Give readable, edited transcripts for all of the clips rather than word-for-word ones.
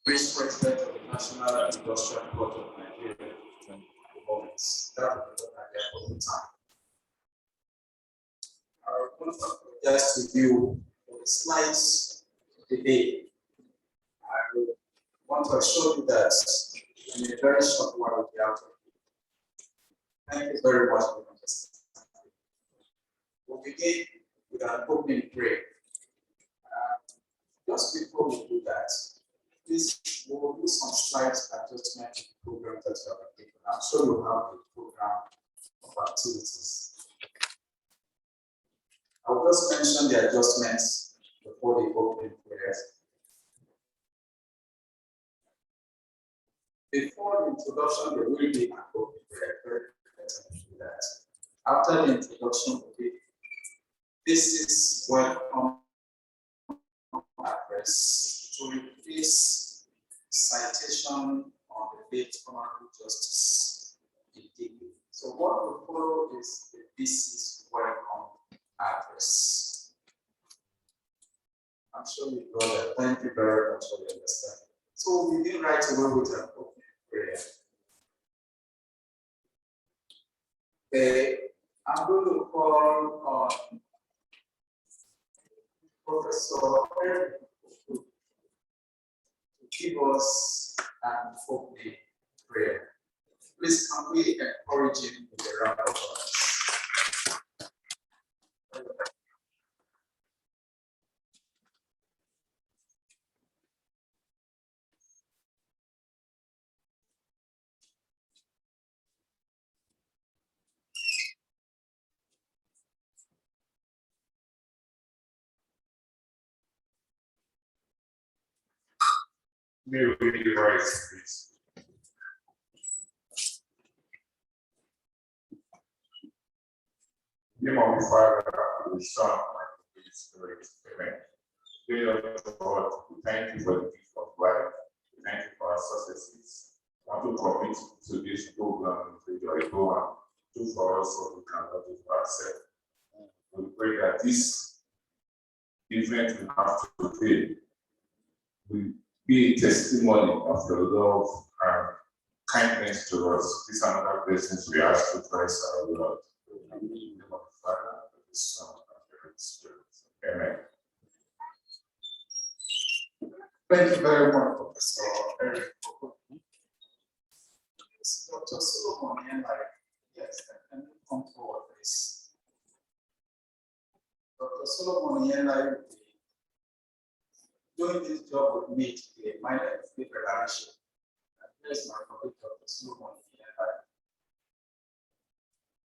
Vice President of the National Industrial Court of Nigeria. That was the time. I want to just review the slides today. I want to assure you that in a very short while we'll be out of here. Thank you very much for your understanding. We'll begin with an opening prayer. Just before we do that, please we'll do some slides adjustment to the program that you have taken. I'm sure you have a program of activities. I'll just mention the adjustments before the opening prayers. Before the introduction, there will be an opening prayer. Very important to do that. After the introduction, this is welcome address to replace citation on the late Honorable Justice Idigbe. So what will follow is the BC's welcome address. I'm sure you got that. Thank you very much for your understanding. So we'll begin right away with an opening prayer. I'm going to call on Professor Eric to give us an opening prayer. Please, can we encourage him with a round of applause? May we rise, please. In the name of the Father, and the Son, and the Holy Spirit. Amen. Dear God, we thank you for the gift of life. We thank you for our successes. I want to commit to this program to your one. Do for us what we cannot do for ourselves. We pray that this event we have today will be a testimony of your love and kindness to us. These are another blessings we ask to Christ our Lord. In the name of the Father, and the Son, and the Holy Spirit. Amen. Thank you very much, Professor Eric. Dr. Solomon, yes, can you come forward, please? Dr. Solomon, doing this job with me today, my name is Idigbe. Here's my colleague, Dr. Solomon.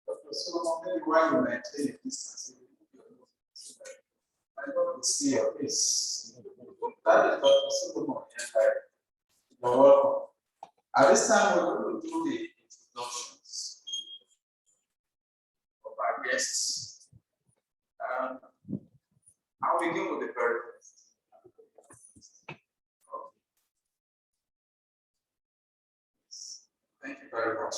Dr. Solomon, maybe while you maintain a distance, I don't see your face. That is Dr. Solomon. You're welcome. At this time, we're going to do the introductions of our guests. I'll begin with the very first. Thank you very much.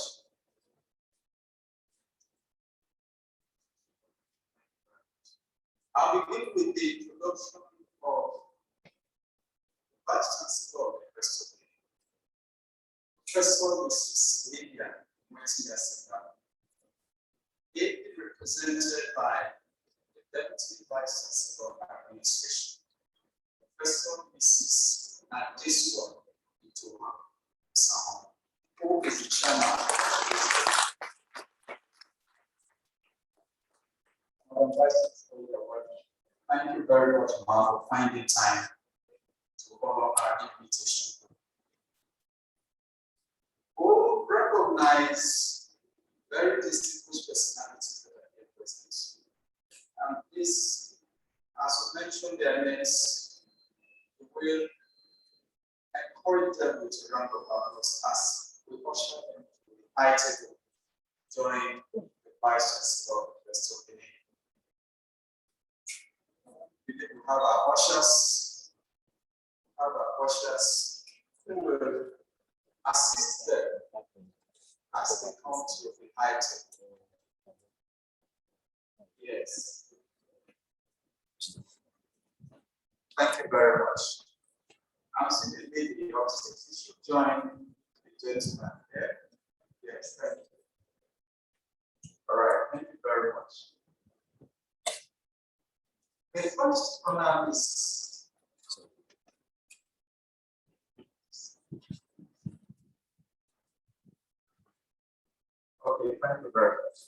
I'll begin with the introduction of Vice Chancellor of the University, Professor Mrs. Lydia Mwetiya, ably represented by the Deputy Vice Chancellor of Administration, Professor Mrs. Adeswa Itoma, who is the chairman. Thank you very much, Ma, for finding time to honor our invitation. We recognize very distinguished personalities that are here present. And please, as we mentioned their names, we will encourage them with a round of applause as we usher them to the high table during the Vice Chancellor of the University of Benin. We have our ushers who will assist them as they come to the high table. Yes. Thank you very much. I'm seeing the lady upstairs. She should join the gentleman there. Yes, thank you. All right, thank you very much. The first column is okay, thank you very much.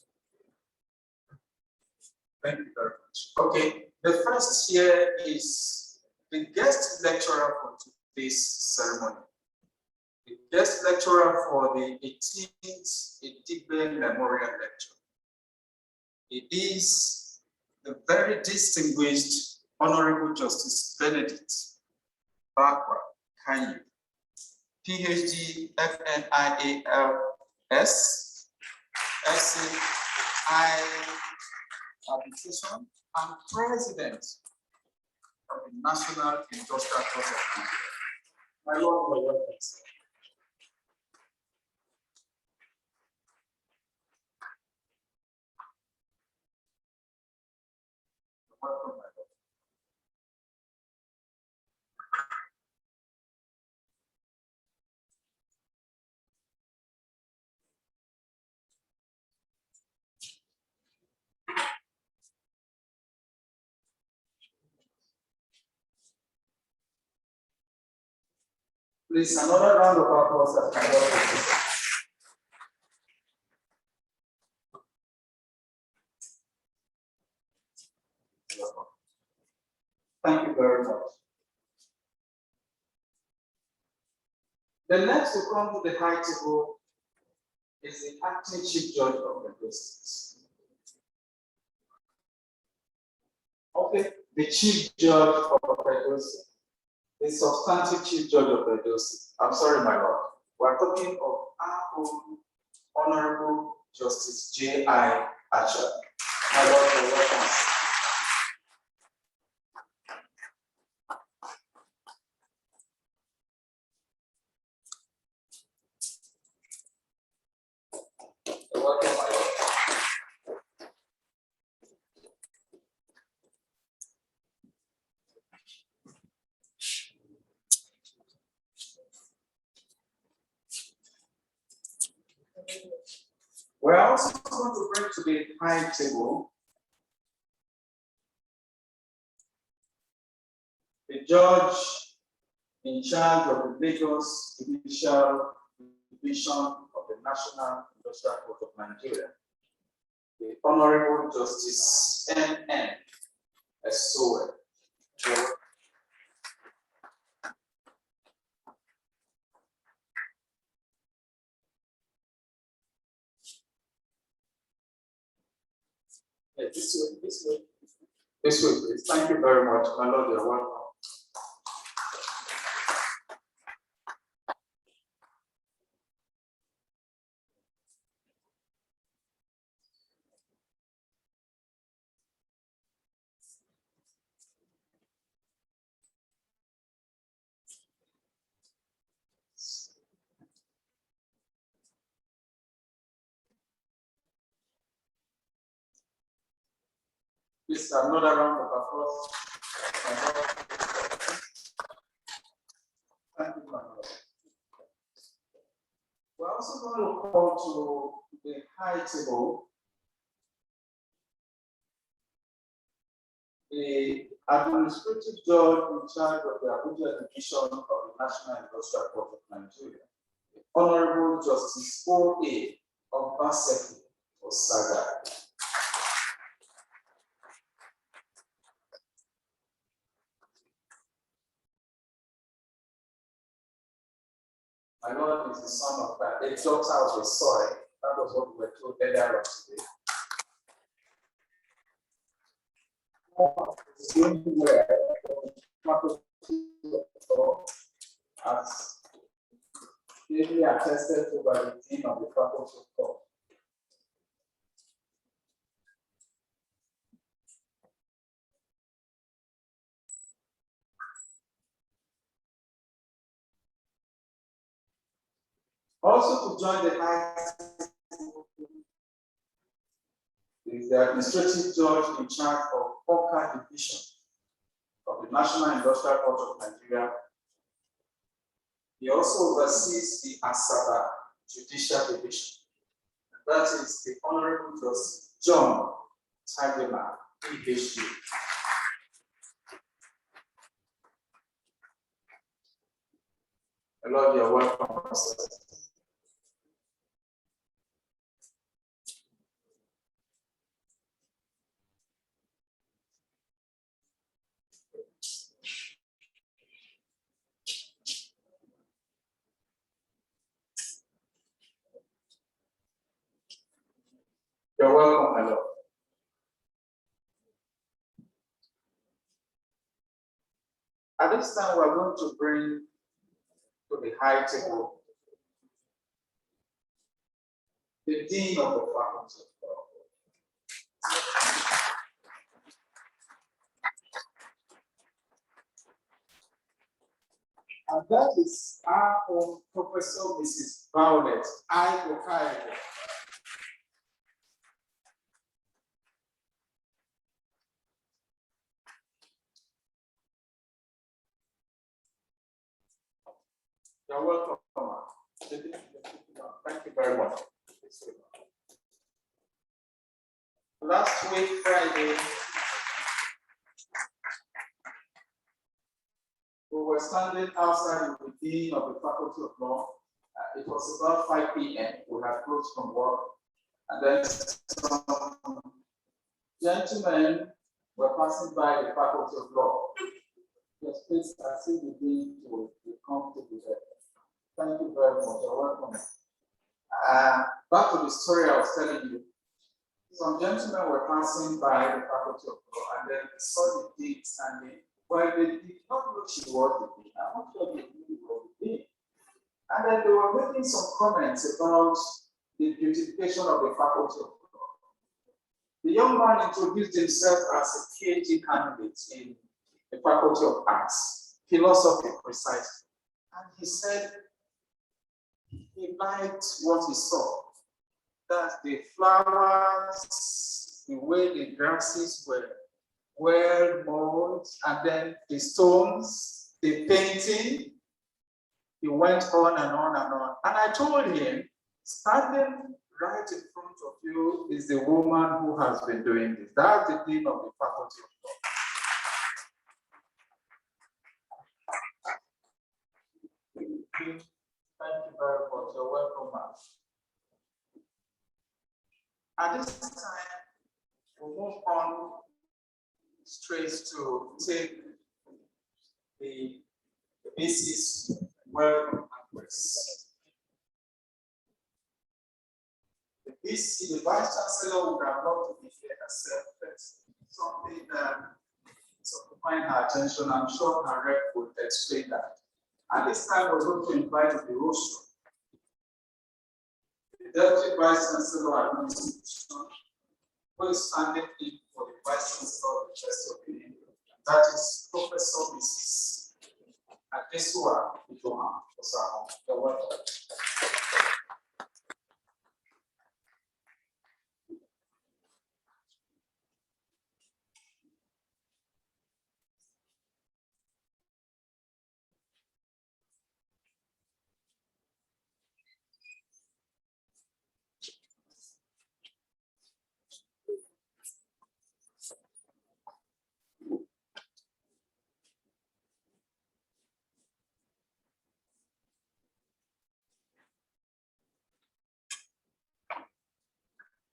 Thank you very much. Okay, the first here is the guest lecturer for today's ceremony. The guest lecturer for the 18th Idigbe Memorial Lecture. It is the very distinguished Honorable Justice Benedict Bakwa Kanyip, PhD, FNIALS, SCI Arbitration, and President of the National Industrial Court of Nigeria. My Lord, your welcome, sir. Welcome, my Lord. Please, another round of applause as my Lord. Thank you very much. The next to come to the high table is the acting chief judge of the State. Okay, the chief judge of Edo State, the substantive chief judge of Edo State. I'm sorry, my lord. We're talking of our own Honorable Justice J.I. Archer. My lord, you're welcome. You're welcome, my lord. We're also going to bring to the high table the judge in charge of the Lagos Judicial Division of the National Industrial Court of Nigeria, the Honorable Justice N.N. Esowe. Yeah, this way, this way. This way, please. Thank you very much, my lord. You're welcome. Please, another round of applause. Thank you, my lord. We're also going to call to the high table the administrative judge in charge of the Abuja Division of the National Industrial Court of Nigeria, the Honorable Justice O.A. Obaseki Osaga. My lord is the son of that, a daughter of the soil. That was what we were told earlier on today. As clearly attested to by the dean of the faculty of law. Also to join the high, the He is the administrative judge in charge of Oka Division of the National Industrial Court of Nigeria. He also oversees the Asaba Judicial Division. That is the Honorable Justice John Tagema, PhD. Hello, you're welcome, Pastor. You're welcome, hello. At this time, we're going to bring to the high table the Dean of the Faculty of Law. And that is our own Professor Mrs. Violet Idigbe. You're welcome. Thank you very much. Last week, Friday, we were standing outside the Dean of the Faculty of Law. It was about 5 p.m. We had closed from work. And then some gentlemen were passing by the Faculty of Law. Yes, please, I see the Dean to come to the head. Thank you very much. You're welcome. Back to the story I was telling you. Some gentlemen were passing by the Faculty of Law and then they saw the Dean standing. Well, they did not know she was the Dean. I'm not sure they knew she was the Dean. And then they were making some comments about the beautification of the Faculty of Law. The young man introduced himself as a PhD candidate in the Faculty of Arts, philosophy precisely. And he said he liked what he saw. That the flowers, the way the grasses were well mowed, and then the stones, the painting, he went on and on and on. And I told him, standing right in front of you is the woman who has been doing this. That's the Dean of the Faculty of Law. Thank you very much. You're welcome, ma'am. At this time, we'll move on straight to take the basis welcome address. The BC, the Vice Chancellor would have loved to be here herself, but something that is occupying her attention. I'm sure her rep would explain that. At this time, we're going to invite the rostrum. The Deputy Vice Chancellor of Administration, who is standing in for the Vice Chancellor of the University of Benin. That is Professor Mrs. Adesua Itoha Osahon. You're welcome.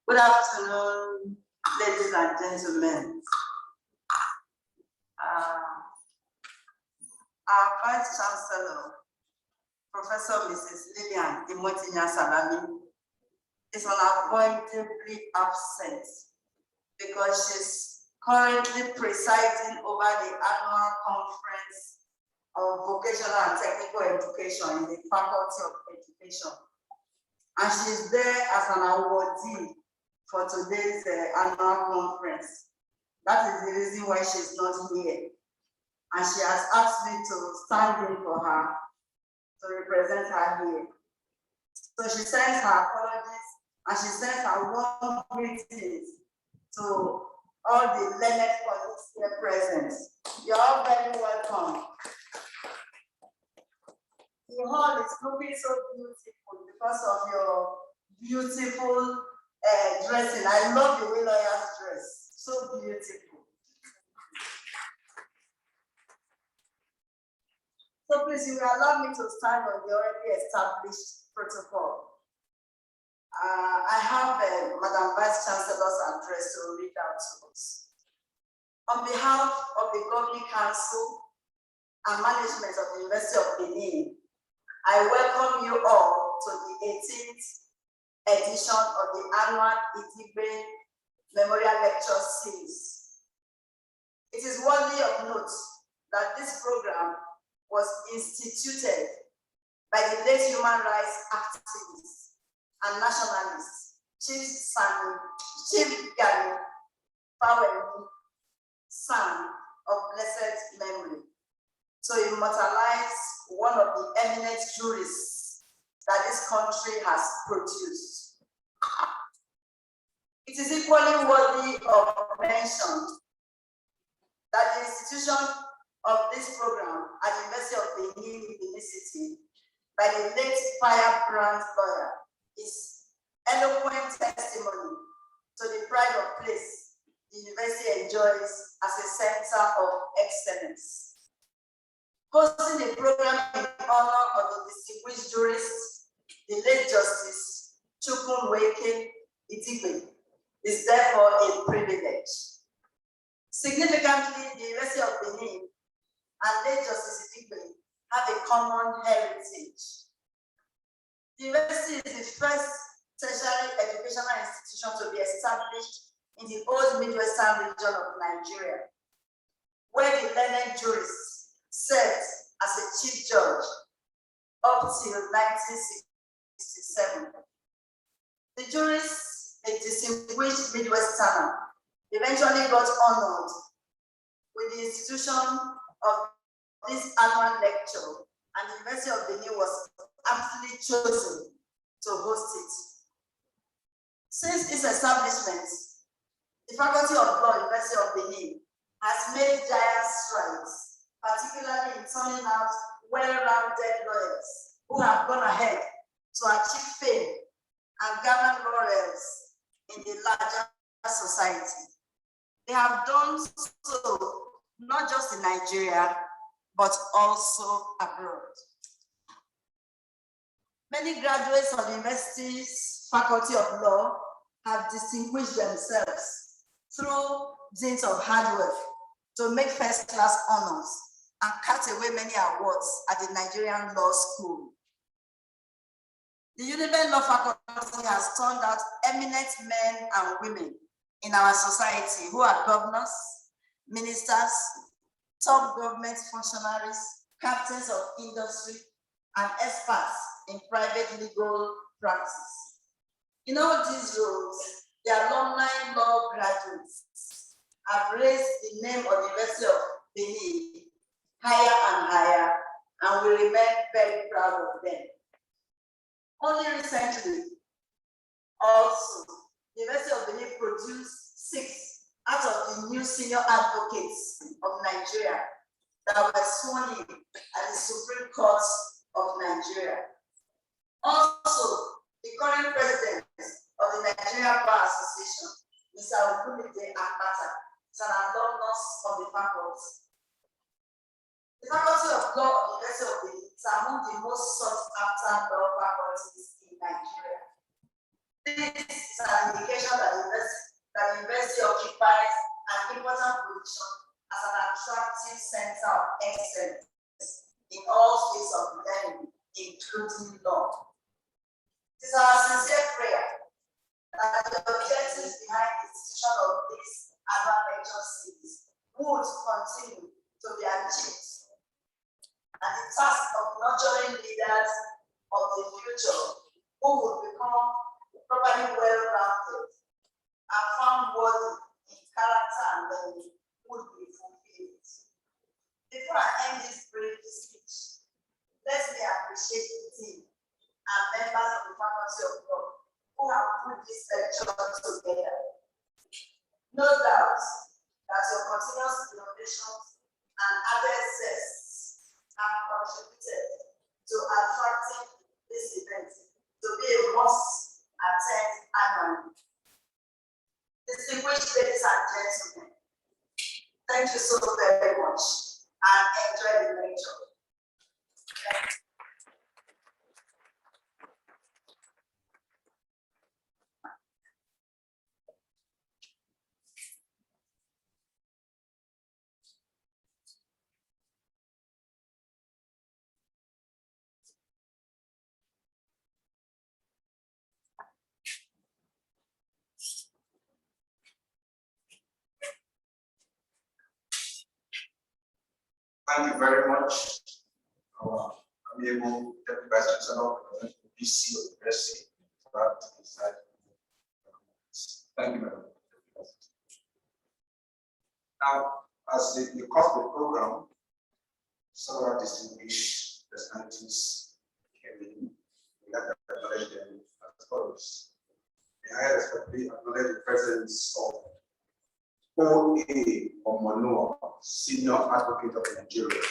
Good afternoon, ladies and gentlemen. Our Vice Chancellor, Professor Mrs. Lillian Imotinya Salami, is unavoidably absent because she's currently presiding over the annual conference of vocational and technical education in the Faculty of Education. And she's there as an awardee for today's annual conference. That is the reason why she's not here. And she has asked me to stand in for her, to represent her here. So she sends her apologies and she sends her warm greetings to all the learned colleagues here present. You're all very welcome. The hall is looking so beautiful because of your beautiful dressing. I love the way lawyers dress. So beautiful. So please, you will allow me to stand on the already established protocol. I have Madam Vice Chancellor's address to read out to us. On behalf of the Governing Council and management of the University of Benin, I welcome you all to the 18th edition of the annual Idigbe Memorial Lecture Series. It is worthy of note that this program was instituted by the late human rights activist and nationalist Chief Gary Powell, son of blessed memory, to immortalize one of the eminent jurists that this country has produced. It is equally worthy of mention that the institution of this program at the University of Benin City by the late firebrand lawyer is eloquent testimony to the pride of place the university enjoys as a center of excellence. Hosting a program in honor of the distinguished jurist, the late Justice Chukwuemeka Idigbe, is therefore a privilege. Significantly, the University of Benin and late Justice Idigbe have a common heritage. The university is the first tertiary educational institution to be established in the old Midwestern region of Nigeria, where the learned jurist served as a chief judge up till 1967. The jurist, a distinguished Midwesterner, eventually got honored with the institution of this annual lecture, and the University of Benin was aptly chosen to host it. Since its establishment, the Faculty of Law, University of Benin, has made giant strides, particularly in turning out well-rounded lawyers who have gone ahead to achieve fame and garner laurels in the larger society. They have done so not just in Nigeria, but also abroad. Many graduates of the university's Faculty of Law have distinguished themselves through dint of hard work to make first-class honors and cut away many awards at the Nigerian Law School. The Univen Law Faculty has turned out eminent men and women in our society who are governors, ministers, top government functionaries, captains of industry, and experts in private legal practice. In all these roles, the alumni law graduates have raised the name of the University of Benin higher and higher, and we remain very proud of them. Only recently, also, the University of Benin produced 6 out of the new senior advocates of Nigeria that were sworn in at the Supreme Court of Nigeria. Also, the current president of the Nigeria Bar Association, Mr. Okumide Akpata, is an alumnus of the faculty. The Faculty of Law of the University of Benin is among the most sought-after law faculties in Nigeria. This is an indication that the university occupies an important position as an attractive center of excellence in all fields of learning, including law. It is our sincere prayer that the objectives behind the institution of this annual lecture series would continue to be achieved, and the task of nurturing leaders of the future who would become properly well-rounded and found worthy in character and learning would be fulfilled. Before I end this brief speech, let me appreciate the team and members of the Faculty of Law who have put this lecture together. No doubt that your continuous innovations and added zests have contributed to attracting this event to be a must-attend annually. Distinguished ladies and gentlemen, thank you so very much and enjoy the lecture. Thank you very much. I'm able Deputy Vice Chancellor of the BC of the University for that insight. Thank you, Madam. Now, as the course of the program, several distinguished personalities came in. We have to acknowledge them as follows. May I respectfully acknowledge the presence of O.A. Omonua, Senior Advocate of Nigeria.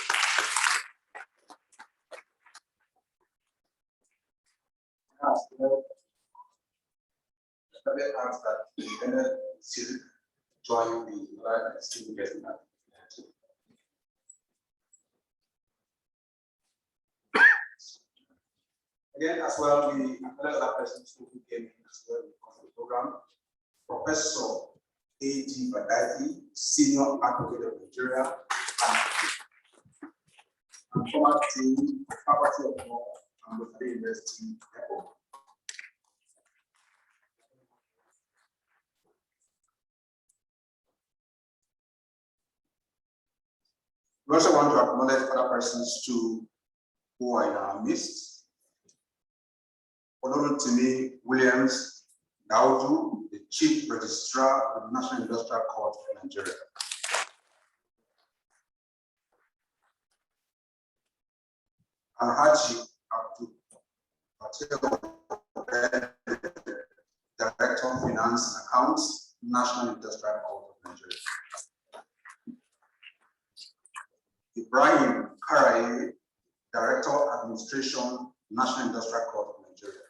Let me ask that the Benin Civic join the right student getting that. Again, as well, we acknowledge that persons who came in as well on the program. Professor A.G. Badati, Senior Advocate of Nigeria, and former dean, Faculty of Law, and with the University Echo. We also want to acknowledge other persons too who are in our midst. Oloruntunmi Williams Daudu, the Chief Registrar of the National Industrial Court of Nigeria. Alhaji Abdul Patel, Director of Finance and Accounts, National Industrial Court of Nigeria. Ibrahim Karaye, Director of Administration, National Industrial Court of Nigeria.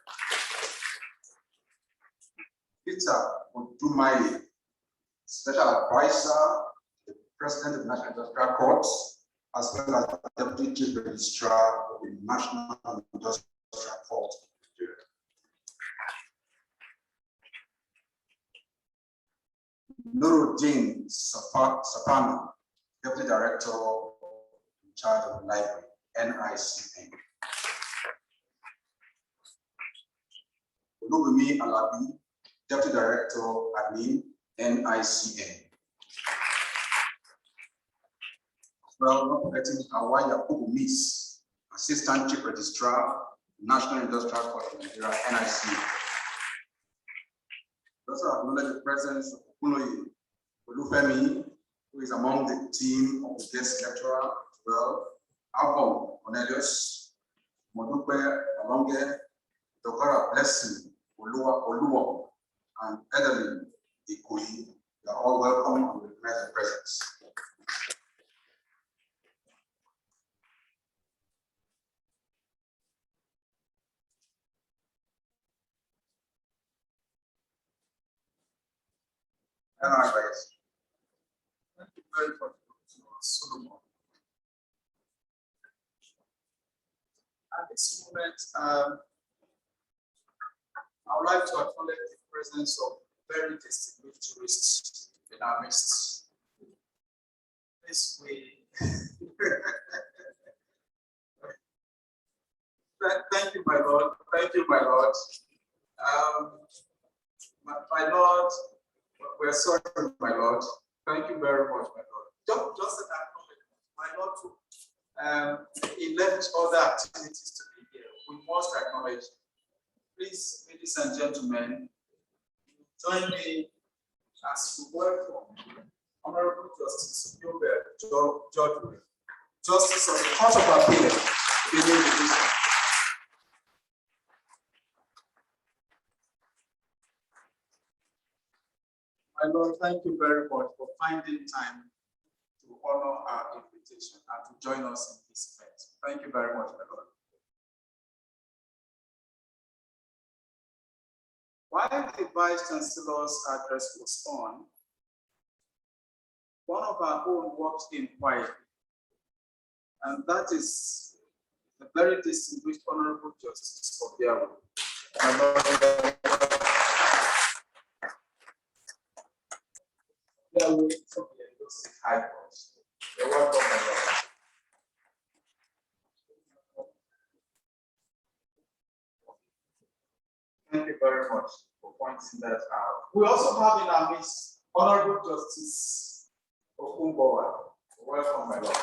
Peter Odumaye, Special Advisor, the President of the National Industrial Court, as well as the Deputy Chief Registrar of the National Industrial Court of Nigeria. Nuruddin Sapana, Deputy Director in charge of the library, NICN. Olubimi Alabi, Deputy Director, Admin, NICN. Well, not forgetting Awaya Miss, Assistant Chief Registrar, National Industrial Court of Nigeria, NICN. Also acknowledge the presence of Okunoye Olufemi, who is among the team of the guest lecturer as well. Avon Cornelius, Modupe Alonge, Dokora Blessing, Oluwa, and Edelyn Ikoyi. You are all welcome and recognize the presence. And our guys. Thank you very much, Solomon. At this moment, I would like to acknowledge the presence of very distinguished jurists in our midst. This way. Thank you, my Lord. Thank you, my Lord. My Lord, we're sorry, my Lord. Thank you very much, my Lord. Just an acknowledgement. My Lord, he left other activities to be here. We must acknowledge. Please, ladies and gentlemen, join me as we welcome Honorable Justice Gilbert George, Justice of the Court of Appeal, Benin Division. My Lord, thank you very much for finding time to honor our invitation and to join us in this event. Thank you very much, my Lord. While the Vice Chancellor's address was on, one of our own walked in quietly, and that is the very distinguished Honorable Justice Obiawo. Obiawo from the Edo State High Court. You're welcome, my Lord. Thank you very much for pointing that out. We also have in our midst Honorable Justice Okumbowa. Welcome, my Lord.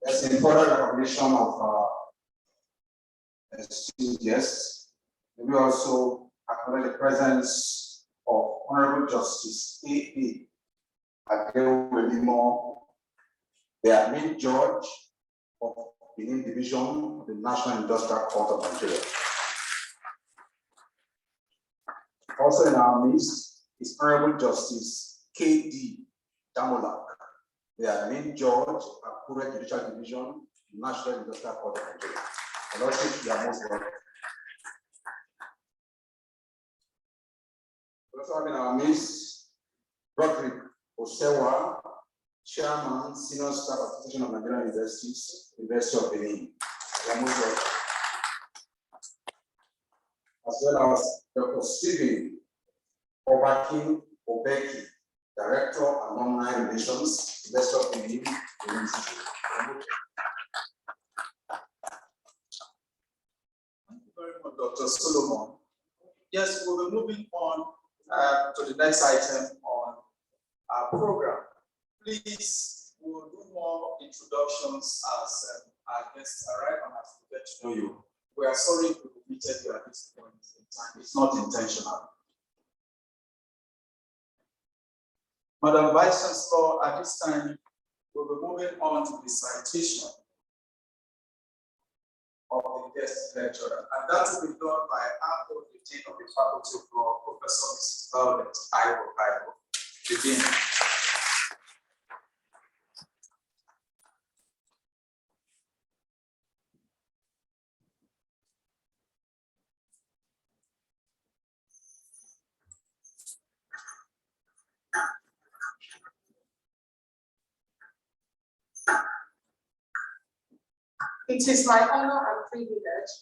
As in further recognition of our esteemed guests, we also acknowledge the presence of Honorable Justice A.A. Adewelimo, the admin judge of Benin Division of the National Industrial Court of Nigeria. Also in our midst is Honorable Justice K.D. Damolak, the admin judge of Akure Judicial Division, National Industrial Court of Nigeria. And also, you are most welcome. We also have in our midst Roderick Osewa, Chairman, Senior Staff Association of Nigerian Universities, University of Benin. You are most welcome. As well as Dr. Stephen Obakin Obeki, Director of Alumni Relations, University of Benin, Benin City. Thank you very much, Dr. Solomon. Yes, we'll be moving on to the next item on our program. Please, we'll do more introductions as our guests arrive and as we get to know you. We are sorry if we repeated you at this point in time. It's not intentional. Madam Vice Chancellor, at this time, we'll be moving on to the citation of the guest lecturer, and that will be done by our Dean of the Faculty of Law, Professor Mrs. Violet Iwo. Begin. It is my honor and privilege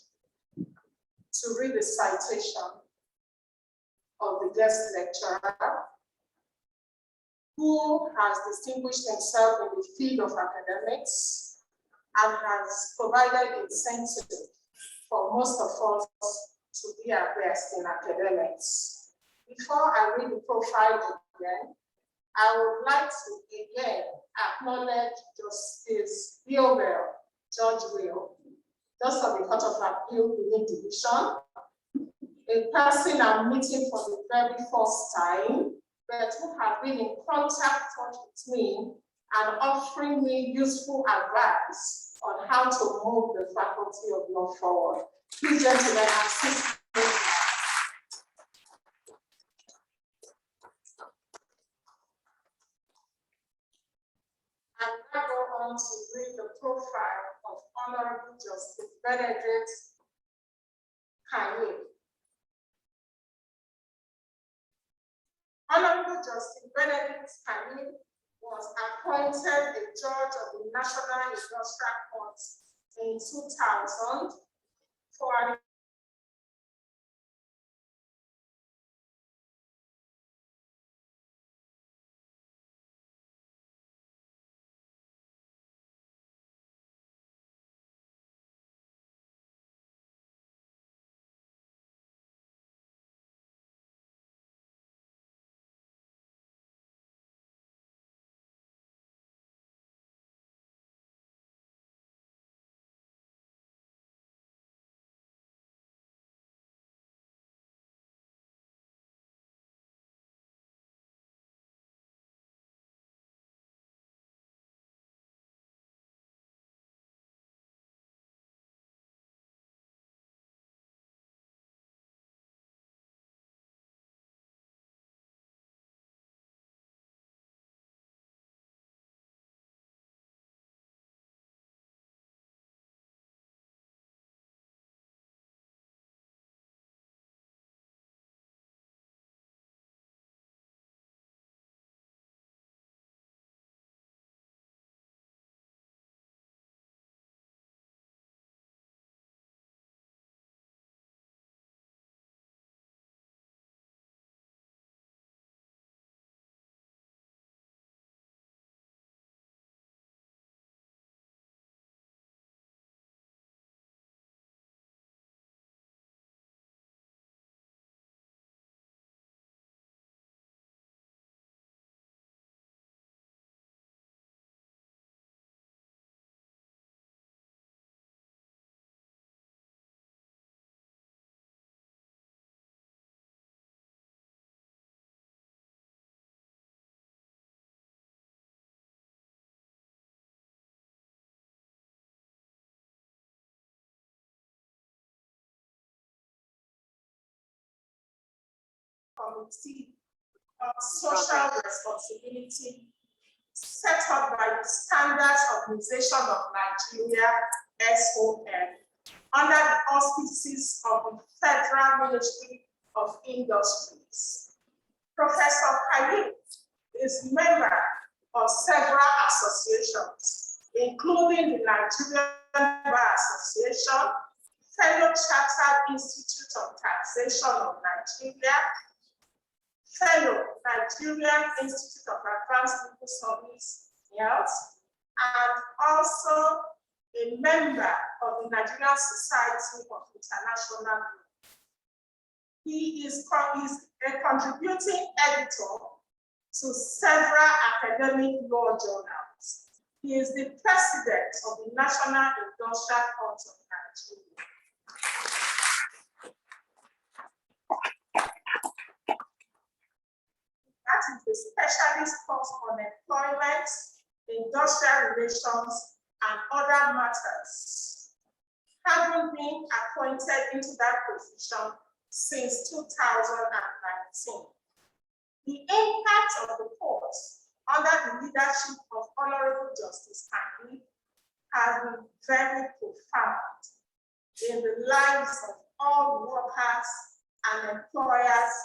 to read the citation of the guest lecturer who has distinguished himself in the field of academics and has provided incentive for most of us to be abreast in academics. Before I read the profile again, I would like to again acknowledge Justice Biobel, Judge Will, just of the Court of Appeal Benin Division, a person I'm meeting for the very first time, but who have been in contact with me and offering me useful advice on how to move the Faculty of Law forward. Please, gentlemen, assist me. I'm now go on to read the profile of Honorable Justice Benedict Kanyip. Honorable Justice Benedict Kanyip was appointed a judge of the National Industrial Court in 2000 for an Committee on Social Responsibility set up by the Standards Organization of Nigeria, SON, under the auspices of the Federal Ministry of Industries. Professor Kanyip is member of several associations, including the Nigerian Bar Association, Fellow Chartered Institute of Taxation of Nigeria, Fellow Nigerian Institute of Advanced Legal Service, Health, and also a member of the Nigerian Society of International Law. He is a contributing editor to several academic law journals. He is the president of the National Industrial Court of Nigeria. That is the specialist course on employment, industrial relations, and other matters, having been appointed into that position since 2019. The impact of the court under the leadership of Honorable Justice Kanyip has been very profound in the lives of all workers and employers,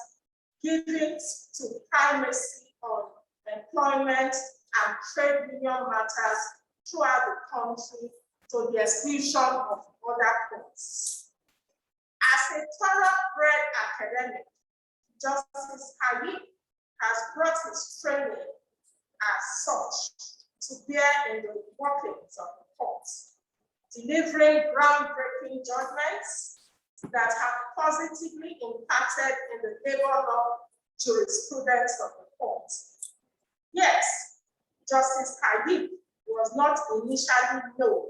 giving to primacy on employment and trade union matters throughout the country to the exclusion of other courts. As a thoroughbred academic, Justice Kanyip has brought his training as such to bear in the workings of the court, delivering groundbreaking judgments that have positively impacted in the labor law jurisprudence of the court. Yes, Justice Kanyip was not initially known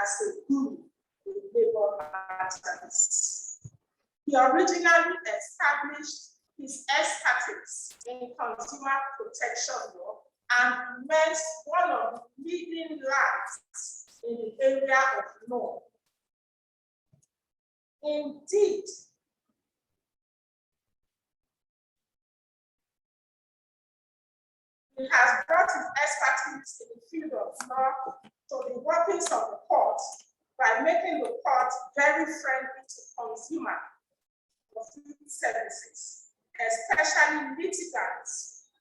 as a guru in labor matters. He originally established his expertise in consumer protection law and remains one of the leading lights in the area of law. Indeed, he has brought his expertise in the field of law to the workings of the court by making the court very friendly to consumers of services, especially litigants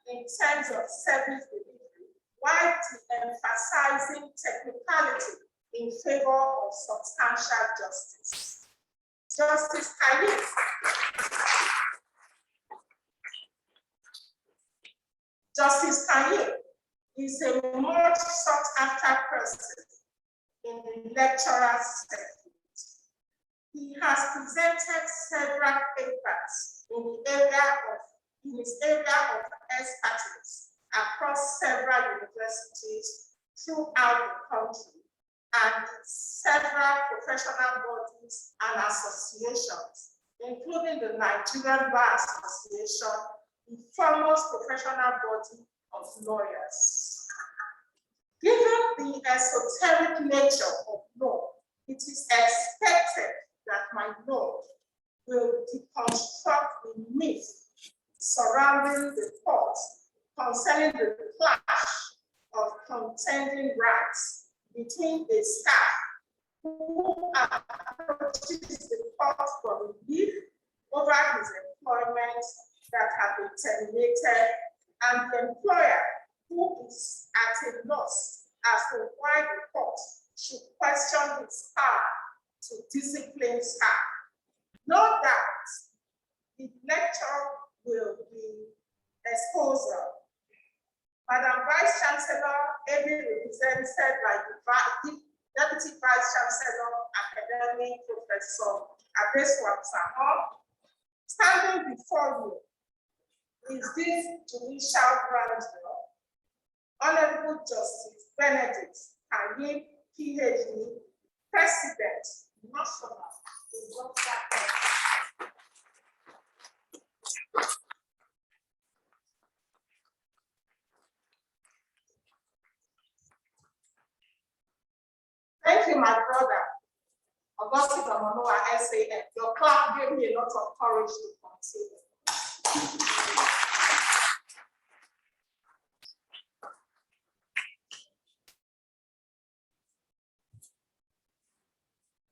in terms of service delivery, while emphasizing technicality in favor of substantial justice. Justice Kanyip is a much sought after person in the lecturer segment. He has presented several papers in his area of expertise across several universities throughout the country and several professional bodies and associations, including the Nigerian Bar Association, the foremost professional body of lawyers. Given the esoteric nature of law, it is expected that my Lord will deconstruct the myth surrounding the court concerning the clash of contending rights between a staff who approaches the court for relief over his employment that has been terminated, and the employer who is at a loss as to why the court should question his power to discipline staff. No doubt, the lecture will be exposed. Madam Vice Chancellor, ably represented by the Deputy Vice Chancellor, Academic Professor Adeswam Saho, standing before you is this judicial grandeur, Honorable Justice Benedict Kanyip, PhD, President, National Industrial. Thank you, my brother, Augustine Amanoa, SAN. Your clap gave me a lot of courage to continue.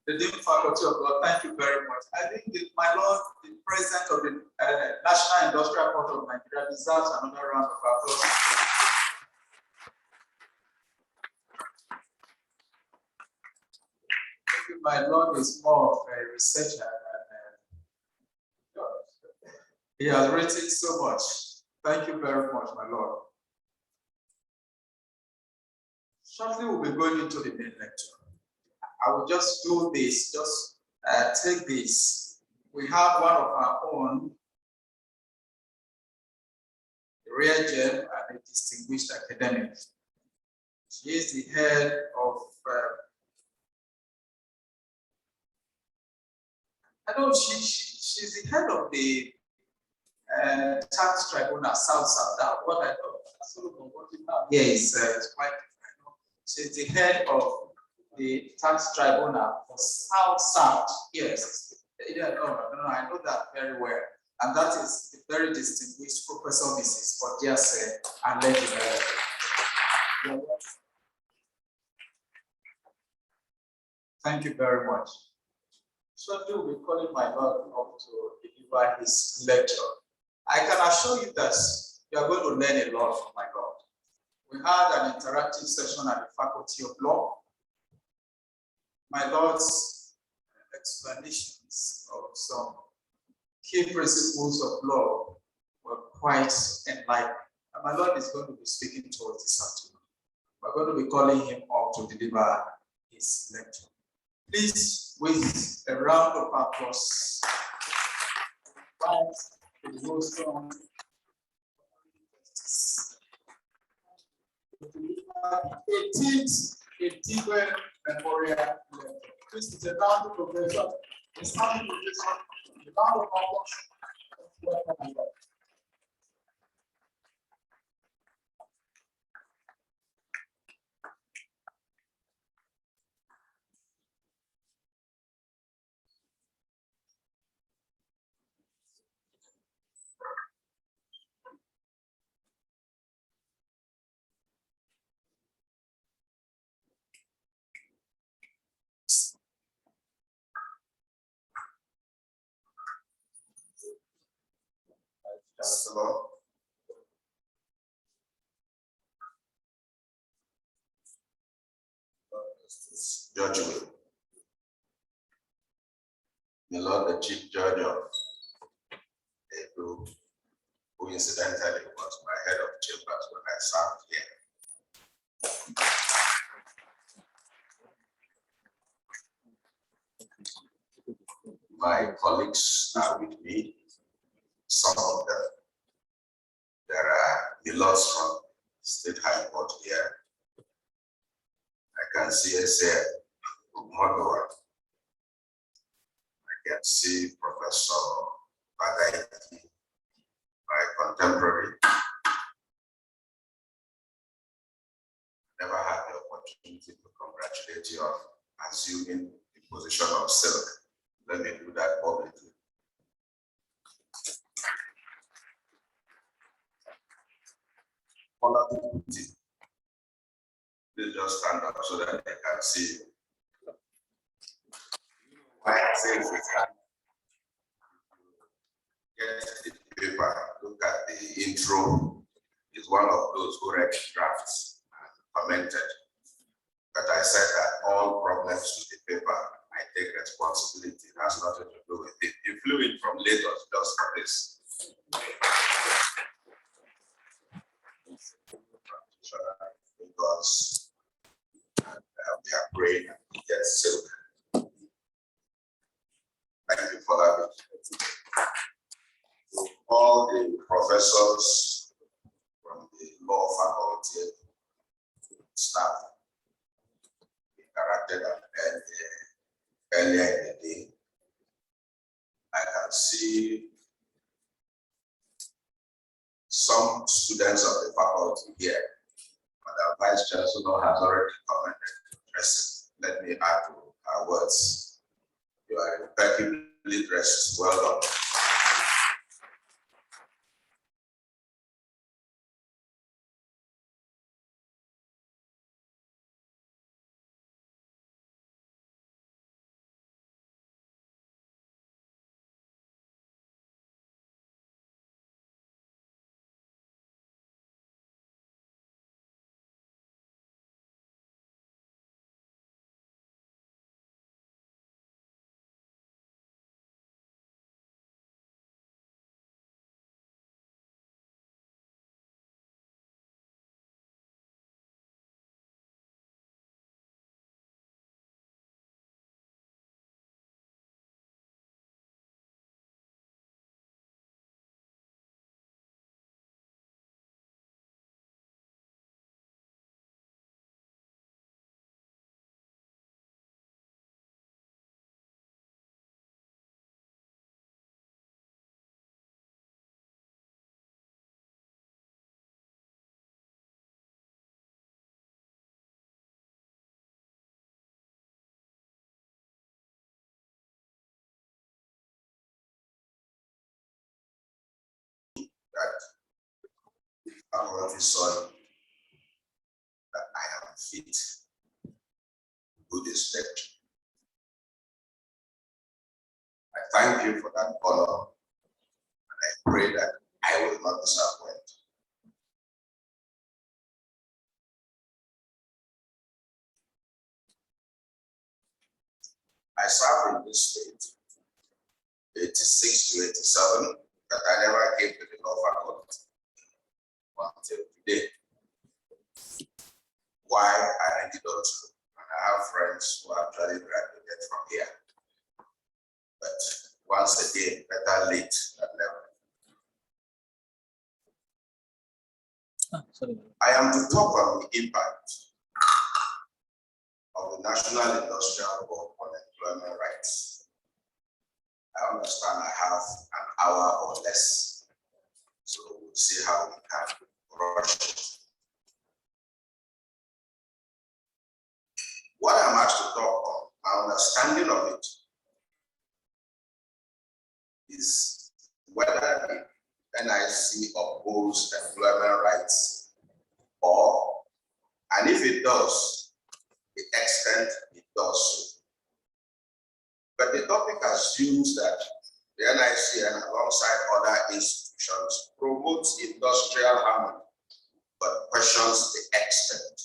The Dean Faculty of Law, thank you very much. I think, my Lord, the President of the National Industrial Court of Nigeria deserves another round of applause. Thank you, my Lord is more of a researcher than he has written so much. Thank you very much, my Lord. Shortly, we'll be going into the main lecture. I will just do this, just take this. We have one of our own, rare gem and a distinguished academic. She is the head of, she's the head of the tax tribunal, South. What I thought, yes, it's quite, she's the head of the tax tribunal for South. Yes, yeah, no, I know that very well. And that is the very distinguished Professor Mrs. Odiase and Lady Mary. Thank you very much. So we'll be calling my Lord up to deliver his lecture. I can assure you that you are going to learn a lot from my God. We had an interactive session at the Faculty of Law. My Lord's explanations of some key principles of law were quite enlightening. And my Lord is going to be speaking to us this afternoon. We're going to be calling him up to deliver his lecture. Please, with a round of applause, to the most strong the 18th Idigbe Memorial Lecture. This is a round of professor. It's not a round of applause. Chancellor, Judge, the Lord, the Chief Judge of Edo, who incidentally was my head of chambers when I served here. My colleagues are with me. Some of them. There are Milos from State High Court here. I can see S.A. Modowa. I can see Professor Bagaiti, my contemporary. Never had the opportunity to congratulate you on assuming the position of silk. Let me do that publicly. Please just stand up so that they can see you. Why I say this, get the paper, look at the intro. Is one of those who read drafts and commented. But I said that all problems with the paper, I take responsibility. It has nothing to do with it. It flew in from Lagos just for this. Because we are praying and get silk. Thank you for that. To all the professors from the law faculty, staff, interacted earlier in the day, I can see some students of the faculty here. The Vice Chancellor has already commented to address it. Let me add to our words. You are impeccably dressed. Well done. that I've already saw that I am fit to do this lecture. I thank you for that honor, and I pray that I will not disappoint. I served in this state 86 to 87, but I never came to the law faculty until today. Why, I really don't know. And I have friends who actually graduated from here. But once again, better late than never. I am to talk on the impact of the National Industrial Board on employment rights. I understand I have an hour or less, so we'll see how we can rush it. What I'm asked to talk on, my understanding of it, is whether the NIC upholds employment rights or, and if it does, the extent it does so. But the topic assumes that the NIC and alongside other institutions promotes industrial harmony, but questions the extent.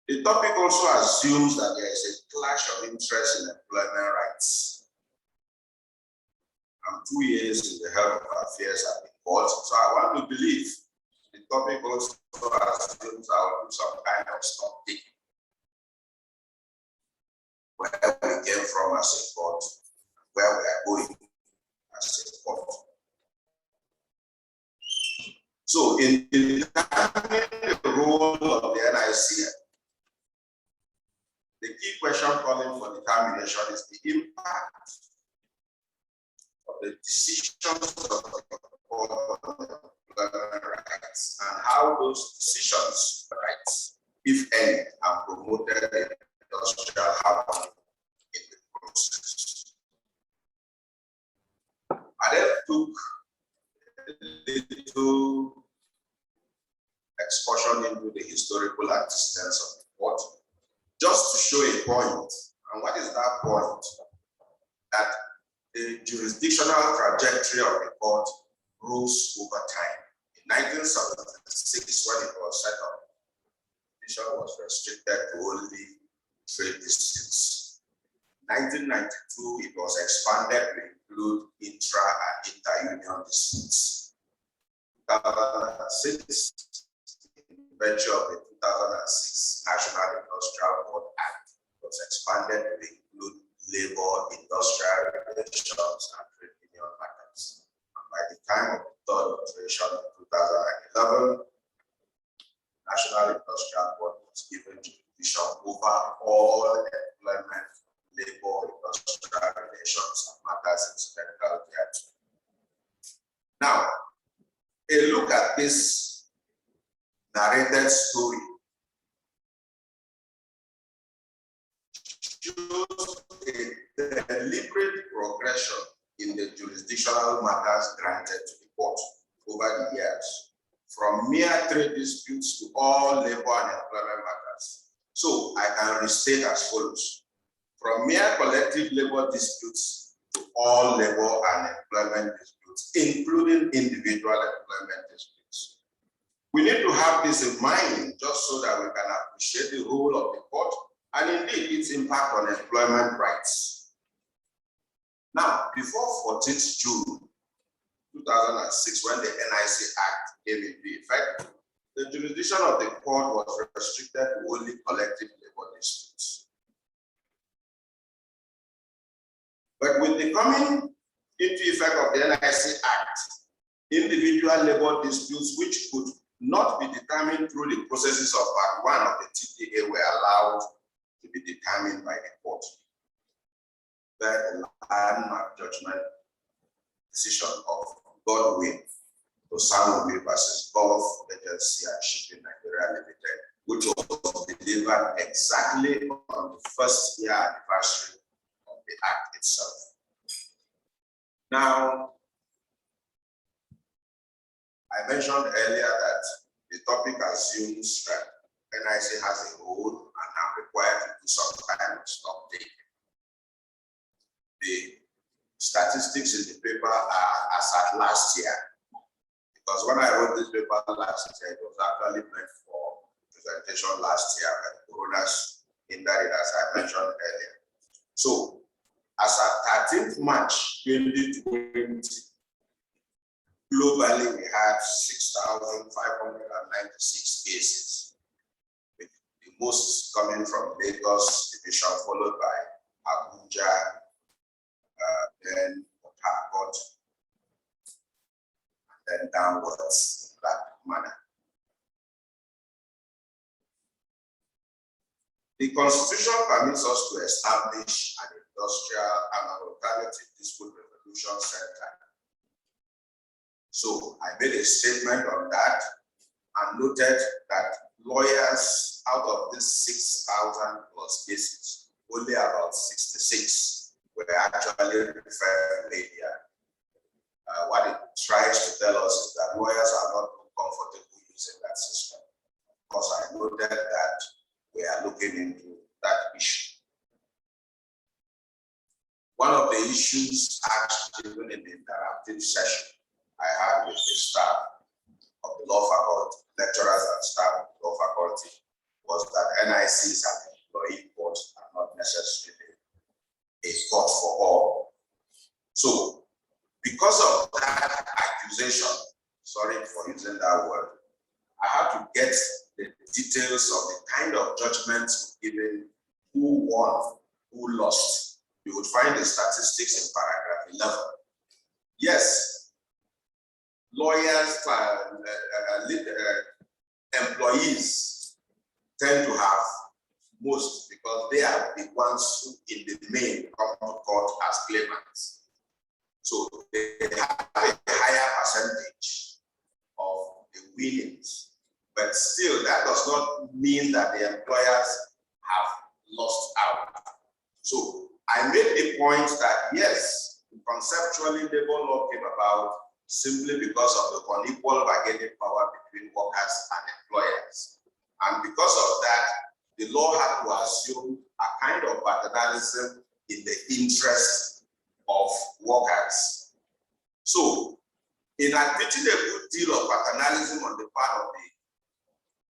The topic also assumes that there is a clash of interest in employment rights. I'm 2 years in the health affairs at the court, so I want to believe the topic also assumes I will do some kind of stock taking. Where we came from as a court, where we are going as a court. So in determining the role of the NIC, the key question calling for determination is the impact of the decisions of the court on employment rights and how those decisions, rights, if any, are promoted in industrial harmony in the process. I then took a little excursion into the historical antecedents of the court, just to show a point. And what is that point? That the jurisdictional trajectory of the court rose over time. In 1976, when it was set up, the jurisdiction was restricted to only trade disputes. In 1992, it was expanded to include intra and inter-union disputes. 2006, in virtue of the 2006 National Industrial Board Act, was expanded to include labor, industrial relations, and trade union matters. And by the time of the third iteration in 2011, National Industrial Board was given jurisdiction over all employment, labor, industrial relations, and matters incidental thereto. Now, a look at this narrated story shows a deliberate progression in the jurisdictional matters granted to the court over the years, from mere trade disputes to all labor and employment matters. So I can restate as follows: from mere collective labor disputes to all labor and employment disputes, including individual employment disputes. We need to have this in mind just so that we can appreciate the role of the court and indeed its impact on employment rights. Now, before 14th June 2006, when the NIC Act came into effect, the jurisdiction of the court was restricted to only collective labor disputes. But with the coming into effect of the NIC Act, individual labor disputes which could not be determined through the processes of Part 1 of the TPA were allowed to be determined by the court. The landmark judgment decision of Godwin to Sanofi versus Gulf Agency and Shipping Nigeria Limited, which was delivered exactly on the first year anniversary of the Act itself. Now, I mentioned earlier that the topic assumes that NIC has a role and I'm required to do some kind of stock taking. The statistics in the paper are as at last year, because when I wrote this paper last year, it was actually meant for presentation last year, but Corona's hindered it, as I mentioned earlier. So, as at 13th March 2020, globally we had 6,596 cases, with the most coming from Lagos division, followed by Abuja, then Port Harcourt, and then downwards in that manner. The Constitution permits us to establish an industrial and an alternative dispute resolution center. So I made a statement on that and noted that lawyers, out of these 6,000 plus cases, only about 66 were actually referred to media. What it tries to tell us is that lawyers are not comfortable using that system. Because I noted that we are looking into that issue. One of the issues asked even in the interactive session I had with the staff of the law faculty, lecturers and staff of the law faculty, was that NICs and employee courts are not necessarily a court for all. So, because of that accusation, sorry for using that word, I had to get the details of the kind of judgments given, who won, who lost. You would find the statistics in paragraph 11. Yes, lawyers, employees tend to have most, because they are the ones who in the main come to court as claimants. So they have a higher percentage of the winnings. But still, that does not mean that the employers have lost out. So I made the point that yes, conceptually labor law came about simply because of the unequal bargaining power between workers and employers. And because of that, the law had to assume a kind of paternalism in the interest of workers. So, in admitting a good deal of paternalism on the part of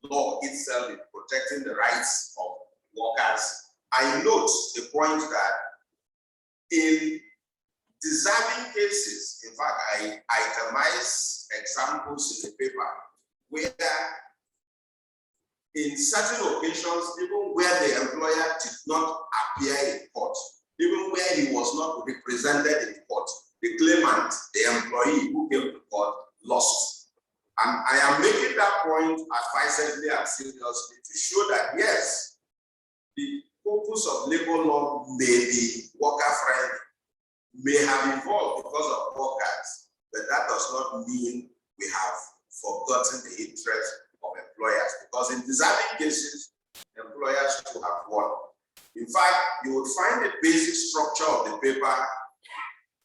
the law itself in protecting the rights of workers, I note the point that in deserving cases, in fact, I itemize examples in the paper where in certain occasions, even where the employer did not appear in court, even where he was not represented in court, the claimant, the employee who came to court, lost. And I am making that point advisedly and seriously to show that yes, the purpose of labor law may be worker-friendly, may have evolved because of workers, but that does not mean we have forgotten the interest of employers, because in deserving cases, employers too have won. In fact, you would find the basic structure of the paper,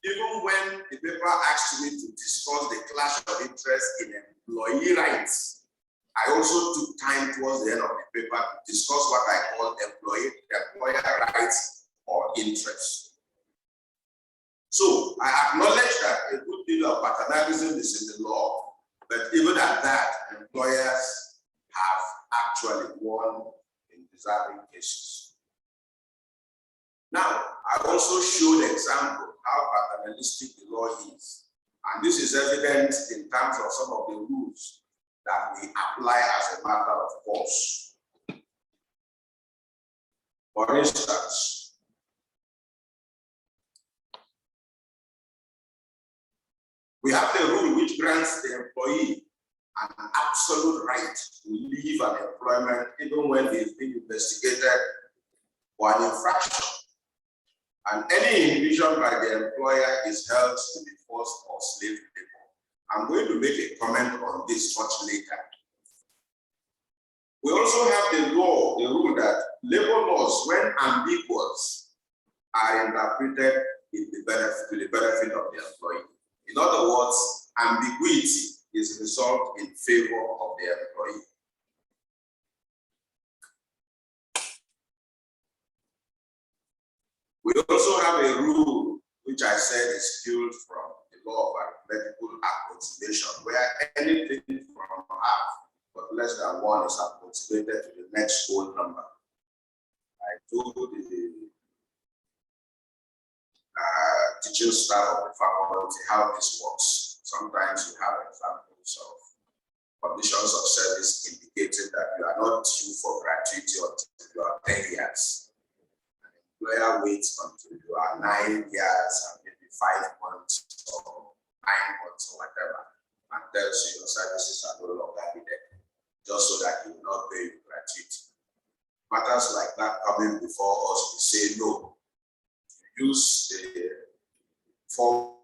even when the paper asked me to discuss the clash of interest in employee rights. I also took time towards the end of the paper to discuss what I call employer rights or interests. So I acknowledge that a good deal of paternalism is in the law, but even at that, employers have actually won in deserving cases. Now, I also showed example how paternalistic the law is. And this is evident in terms of some of the rules that we apply as a matter of course. For instance, we have the rule which grants the employee an absolute right to leave an employment even when he is being investigated for an infraction. And any inhibition by the employer is held to be forced or slave labor. I'm going to make a comment on this much later. We also have the rule that labor laws, when ambiguous, are interpreted to the benefit of the employee. In other words, ambiguity is resolved in favor of the employee. We also have a rule, which I said is built from the law of arithmetical approximation, where anything from half but less than 1 is approximated to the next whole number. I told the teaching staff of the faculty how this works. Sometimes you have examples of conditions of service indicating that you are not due for gratuity until you are 10 years. An employer waits until you are 9 years and maybe 5 months or 9 months or whatever, and tells you your services are no longer needed, just so that he will not pay you gratuity. Matters like that coming before us, we say no. Use the form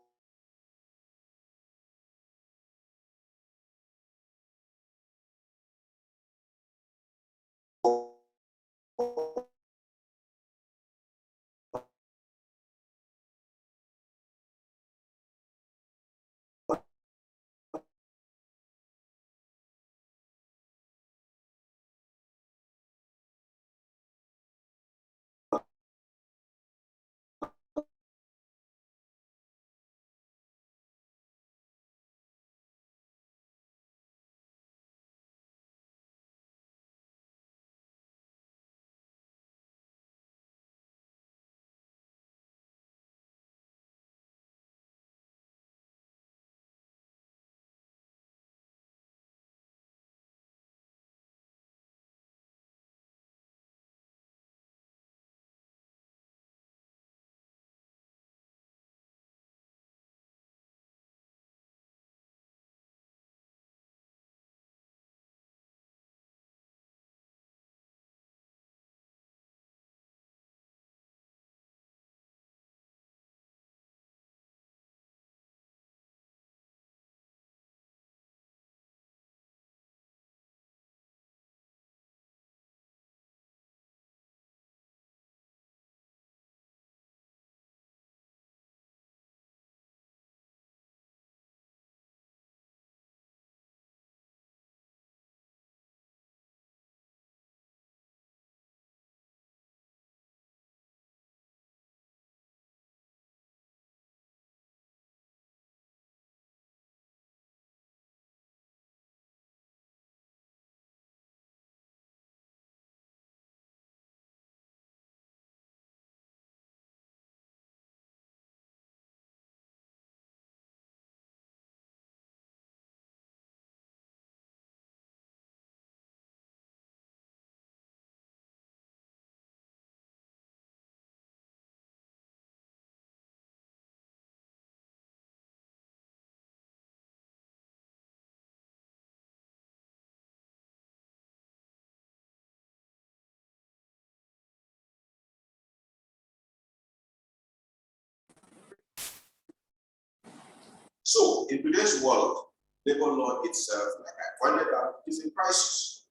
So, in today's world, labor law itself, like I pointed out, is in crisis.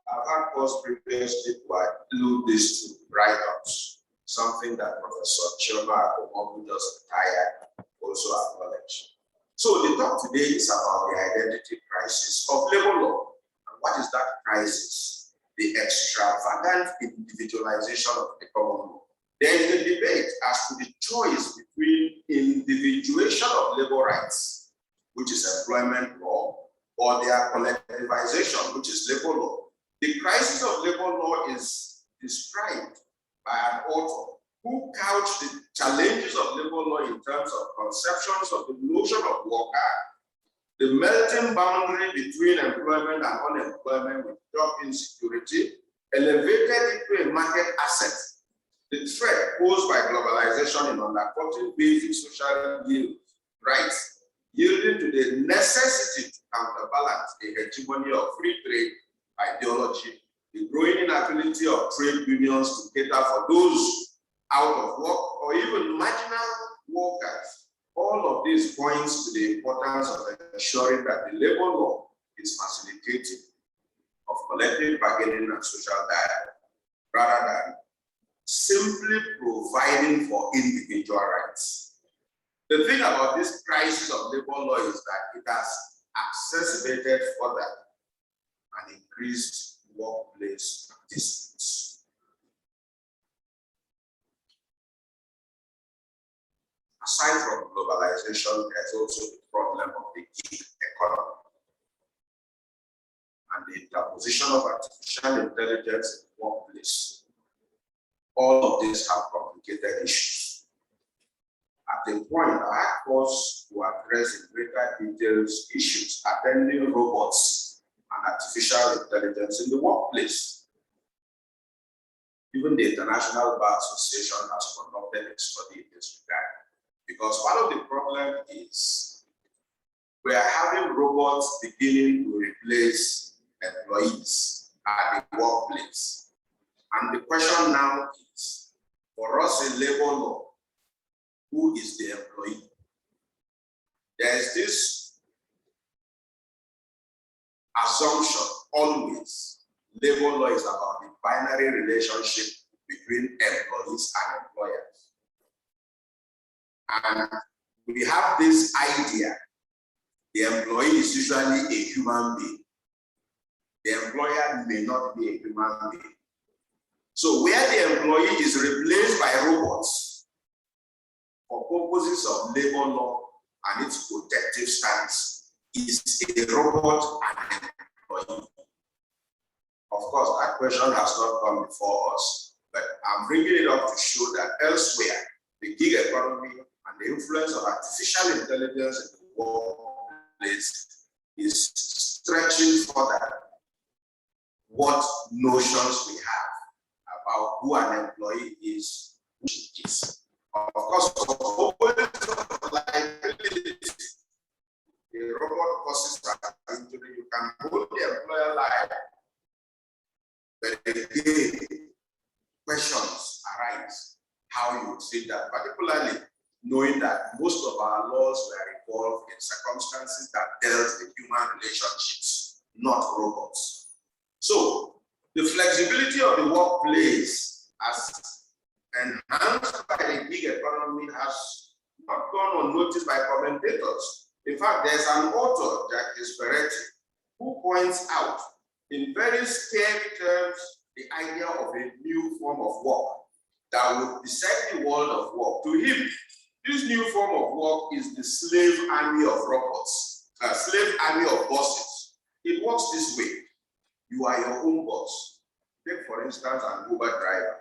I've had course previously to allude this to write-ups, something that Professor Chilma, who just retired, also acknowledged. So, the talk today is about the identity crisis of labor law. And what is that crisis? The extravagant individualization of the common law. There is a debate as to the choice between individuation of labor rights, which is employment law, or their collectivization, which is labor law. The crisis of labor law is described by an author who couched the challenges of labor law in terms of conceptions of the notion of worker, the melting boundary between employment and unemployment with job insecurity, elevated into a market asset, the threat posed by globalization in undercutting basic social rights, yielding to the necessity to counterbalance the hegemony of free trade ideology, the growing inability of trade unions to cater for those out of work or even marginal workers. All of this points to the importance of ensuring that the labor law is facilitative of collective bargaining and social dialogue, rather than simply providing for individual rights. The thing about this crisis of labor law is that it has exacerbated further and increased workplace disputes. Aside from globalization, there's also the problem of the gig economy and the interposition of artificial intelligence in the workplace. All of these have complicated issues. At a point, I course to address in greater details issues attending robots and artificial intelligence in the workplace. Even the International Bar Association has conducted a study in this regard. Because part of the problem is we are having robots beginning to replace employees at the workplace. And the question now is, for us in labor law, who is the employee? There is this assumption always, labor law is about the binary relationship between employees and employers. And we have this idea, the employee is usually a human being. The employer may not be a human being. So where the employee is replaced by robots for purposes of labor law and its protective stance is a robot and an employee. Of course, that question has not come before us, but I'm bringing it up to show that elsewhere, the gig economy and the influence of artificial intelligence in the workplace is stretching further what notions we have about who an employee is, which is. Of course, for purposes of liability, the robot causes an injury, you can hold the employer liable. But again, questions arise how you treat that, particularly knowing that most of our laws were involved in circumstances that dealt with human relationships, not robots. So the flexibility of the workplace as enhanced by the gig economy has not gone unnoticed by commentators. In fact, there's an author, Jacques Peretti, who points out in very scary terms the idea of a new form of work that would beset the world of work. To him, this new form of work is the slave army of robots, a slave army of bosses. It works this way. You are your own boss. Take, for instance, an Uber driver.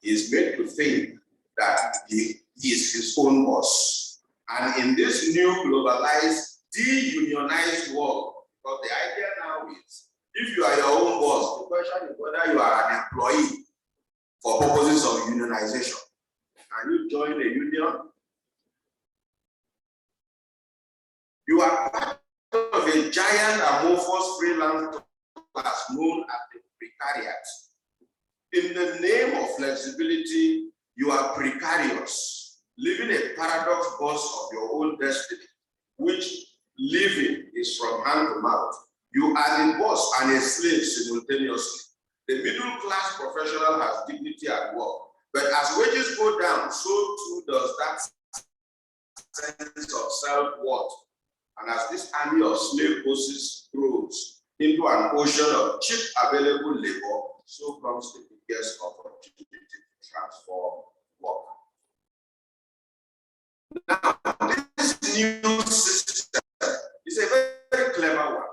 He is made to think that he is his own boss. And in this new globalized, de-unionized world, because the idea now is, if you are your own boss, the question is whether you are an employee for purposes of unionization. Can you join a union? You are part of a giant amorphous freelance class known as the precariat. In the name of flexibility, you are precarious, living a paradox boss of your own destiny, which living is from hand to mouth. You are the boss and a slave simultaneously. The middle class professional has dignity at work, but as wages go down, so too does that sense of self-worth. And as this army of slave bosses grows into an ocean of cheap available labor, so comes the biggest opportunity to transform work. Now, this new system is a very, very clever one.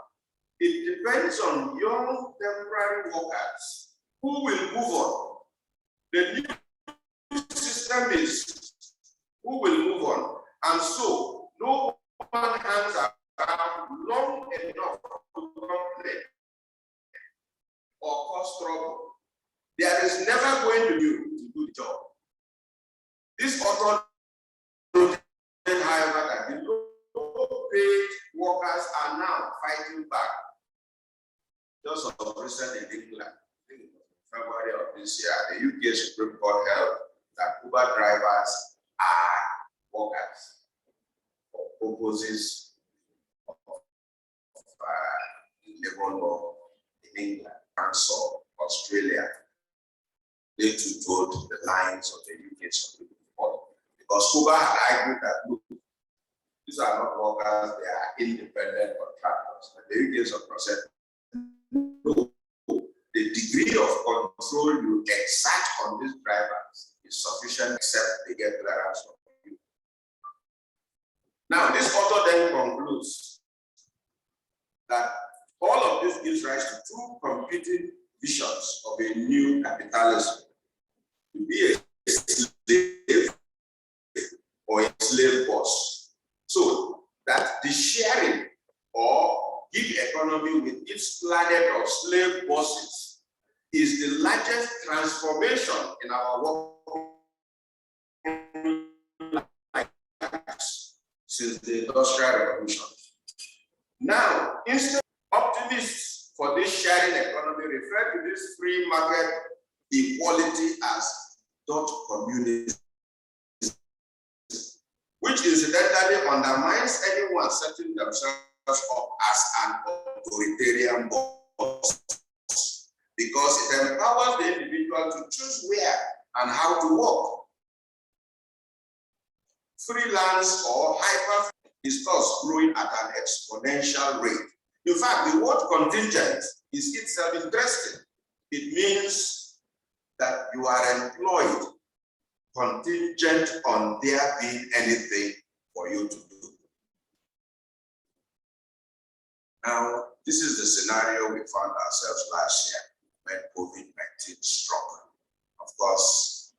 It depends on young temporary workers who will move on. The new system is who will move on. And so, no one hangs around long enough to complain or cause trouble. There is never going to be to do the job. This author noted, however, that the low-paid workers are now fighting back. Just of recent in England, I think in February of this year, the UK Supreme Court held that Uber drivers are workers for purposes of labor law in England, France, or Australia. they too told the lines of the UK Supreme Court. Because Cuba had argued that, look, these are not workers, they are independent contractors. But the UK Supreme said, no, the degree of control you exert on these drivers is sufficient except they get clearance from you. Now, this author then concludes that all of this gives rise to two competing visions of a new capitalism: to be a slave or a slave boss. So that the sharing or gig economy with its planet of slave bosses is the largest transformation in our work since the Industrial Revolution. Now, instead, optimists for this sharing economy refer to this free market equality as dot communism, which incidentally undermines anyone setting themselves up as an authoritarian boss, because it empowers the individual to choose where and how to work. Freelance or hyper is thus growing at an exponential rate. In fact, the word contingent is itself interesting. It means that you are employed contingent on there being anything for you to do. Now, this is the scenario we found ourselves last year when COVID-19 struck. Of course,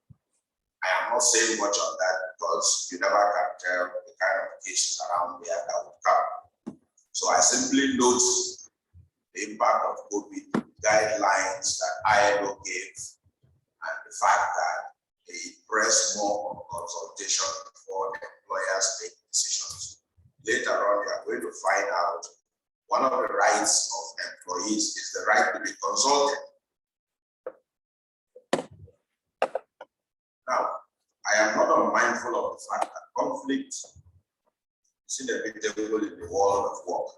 I am not saying much on that because you never can tell the kind of cases around there that would come. So I simply note the impact of COVID guidelines that ILO gave and the fact that they press more on consultation before employers make decisions. Later on, you are going to find out one of the rights of employees is the right to be consulted. Now, I am not unmindful of the fact that conflict is inevitable in the world of work.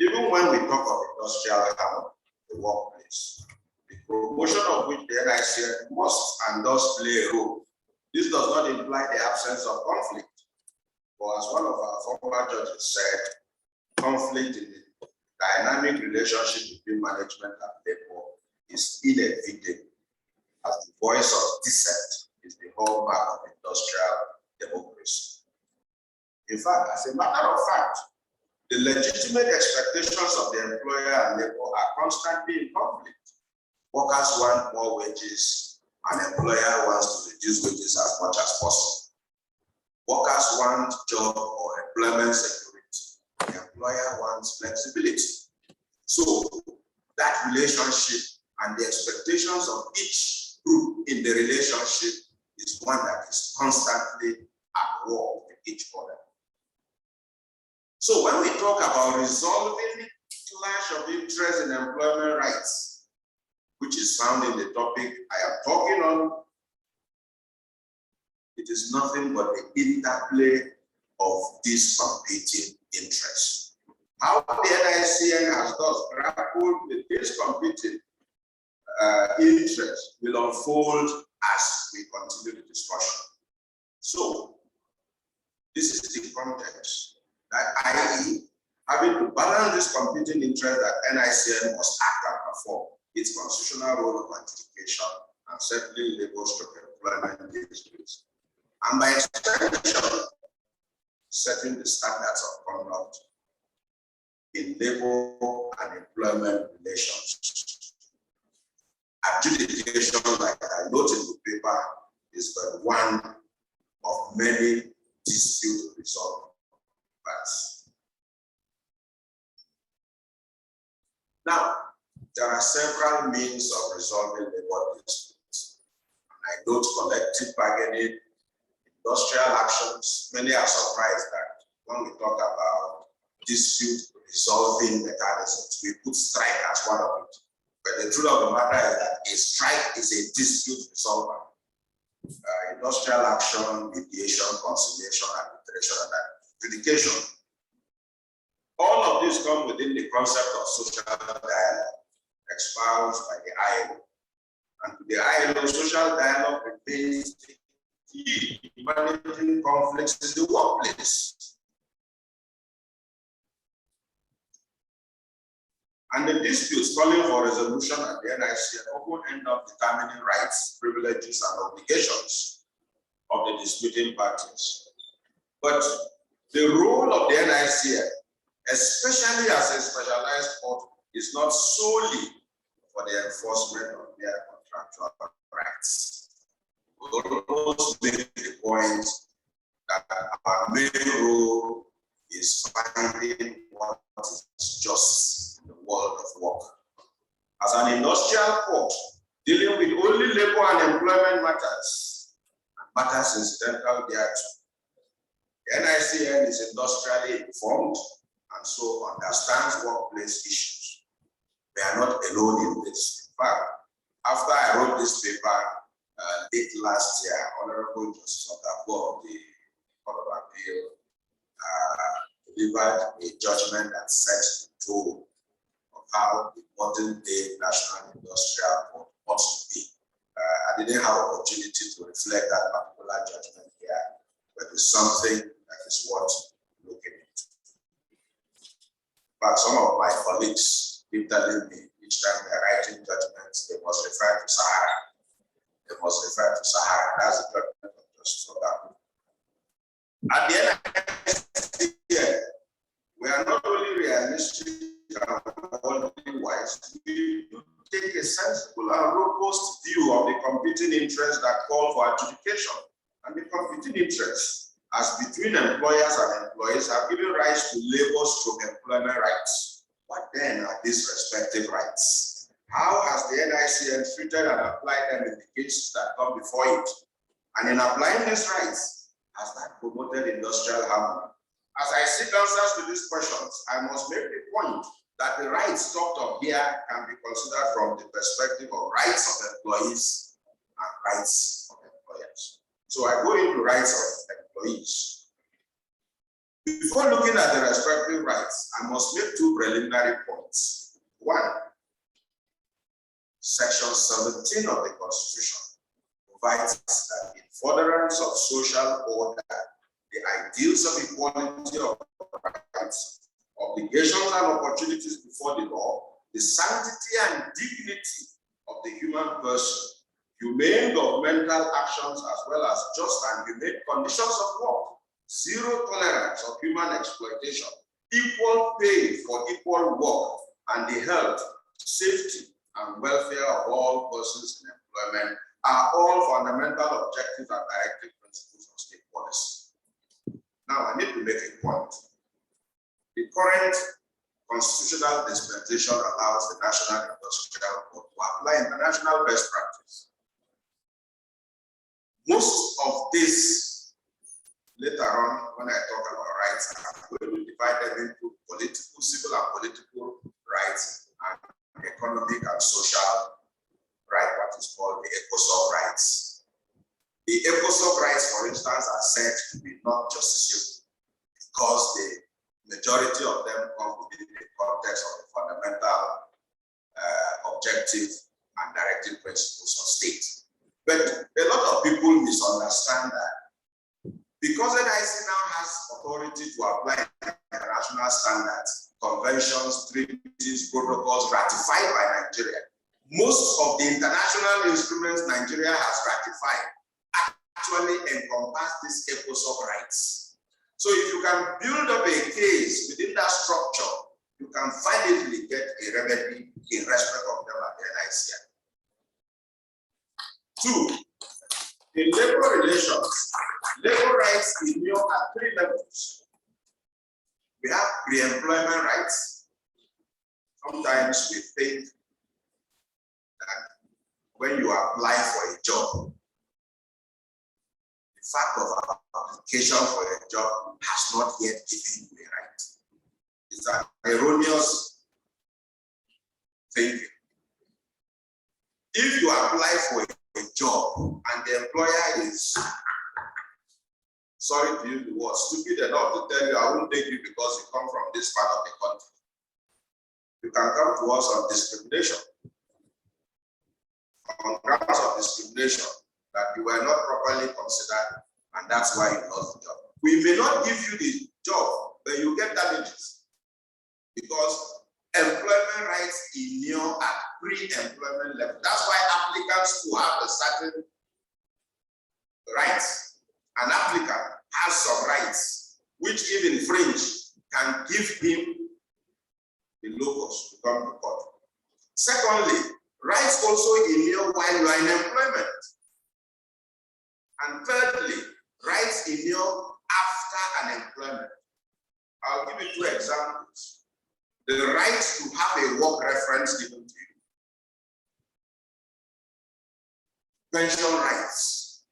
Even when we talk of industrial harm, the workplace, the promotion of which the NICN must and does play a role. This does not imply the absence of conflict. For as one of our former judges said, conflict in the dynamic relationship between management and labor is inevitable, as the voice of dissent is the hallmark of industrial democracy. In fact, as a matter of fact, the legitimate expectations of the employer and labor are constantly in conflict. Workers want more wages, and employer wants to reduce wages as much as possible. Workers want job or employment security. The employer wants flexibility. So that relationship and the expectations of each group in the relationship is one that is constantly at war with each other. So when we talk about resolving clash of interest in employment rights, which is found in the topic I am talking on, it is nothing but the interplay of these competing interests. How the NICN has thus grappled with these competing interests will unfold as we continue the discussion. So, this is the context that i.e., having to balance this competing interest that NICN must act and perform its constitutional role of adjudication and settling labor-structured employment disputes, and by extension, setting the standards of conduct in labor and employment relations. Adjudication, like I note in the paper, is but one of many dispute resolving parts. Now, there are several means of resolving labor disputes. I note collective bargaining, industrial actions. Many are surprised that when we talk about dispute resolving mechanisms, we put strike as one of it. But the truth of the matter is that a strike is a dispute resolver. Industrial action, mediation, conciliation, arbitration, and adjudication. All of these come within the concept of social dialogue espoused by the ILO. And to the ILO, social dialogue remains the key in managing conflicts in the workplace. And the disputes calling for resolution at the NIC often end up determining rights, privileges, and obligations of the disputing parties. But the role of the NIC, especially as a specialized court, is not solely for the enforcement of their contractual rights. We almost make the point that our main role is finding what is just in the world of work. As an industrial court, dealing with only labor and employment matters, and matters incidental thereto, the NICN is industrially informed and so understands workplace issues. We are not alone in this. In fact, after I wrote this paper late last year, Honorable Justice Otapo of the Court of Appeal delivered a judgment that set the tone of how the modern day National Industrial Court ought to be. I didn't have opportunity to reflect that particular judgment here, but it's something that is worth looking into. But some of my colleagues keep telling me each time they're writing judgments, they must refer to Sahara. They must refer to Sahara. That's the judgment of Justice Otapo. At the end of the year, we are not only realistic and worldly wise, we do take a sensible and robust view of the competing interests that call for adjudication. And the competing interests, as between employers and employees, have given rise to labor/employment rights. What then are these respective rights? How has the NICN treated and applied them in the cases that come before it? And in applying these rights, has that promoted industrial harmony? As I seek answers to these questions, I must make the point that the rights talked of here can be considered from the perspective of rights of employees and rights of employers. So I go into rights of employees. Before looking at the respective rights, I must make two preliminary points. One, Section 17 of the Constitution provides that in furtherance of social order, the ideals of equality of rights, obligations and opportunities before the law, the sanctity and dignity of the human person, humane governmental actions as well as just and humane conditions of work, zero tolerance of human exploitation, equal pay for equal work, and the health, safety, and welfare of all persons in employment are all fundamental objectives and directive principles of state policy. Now, I need to make a point. The current constitutional dispensation allows the National Industrial Court to apply international best practice. Most of this, later on, when I talk about rights, I'm going to divide them into political, civil, and political rights, and economic and social right, what is called the ECOSOC rights. The ECOSOC rights, for instance, are said to be not justiciable because the majority of them come within the context of the fundamental objective and directive principles of state. But a lot of people misunderstand that because NIC now has authority to apply international standards, conventions, treaties, protocols ratified by Nigeria. Most of the international instruments Nigeria has ratified actually encompass these ECOSOC rights. So if you can build up a case within that structure, you can finally get a remedy in respect of them at the NIC. 2, in labor relations, labor rights inure at 3 levels. We have pre-employment rights. Sometimes we think that when you apply for a job, the fact of application for a job has not yet given you a right. It's an erroneous thinking. If you apply for a job and the employer is, sorry to use the word, stupid enough to tell you, I won't take you because you come from this part of the country, you can come to us on discrimination. on grounds of discrimination that you were not properly considered, and that's why you lost the job. We may not give you the job, but you get damages because employment rights inure at pre-employment level. That's why applicants who have a certain rights, an applicant has some rights, which if infringed, can give him the locus to come to court. Secondly, rights also inure while you are in employment. And thirdly, rights inure after an employment. I'll give you 2 examples. The right to have a work reference given to you. Pension rights.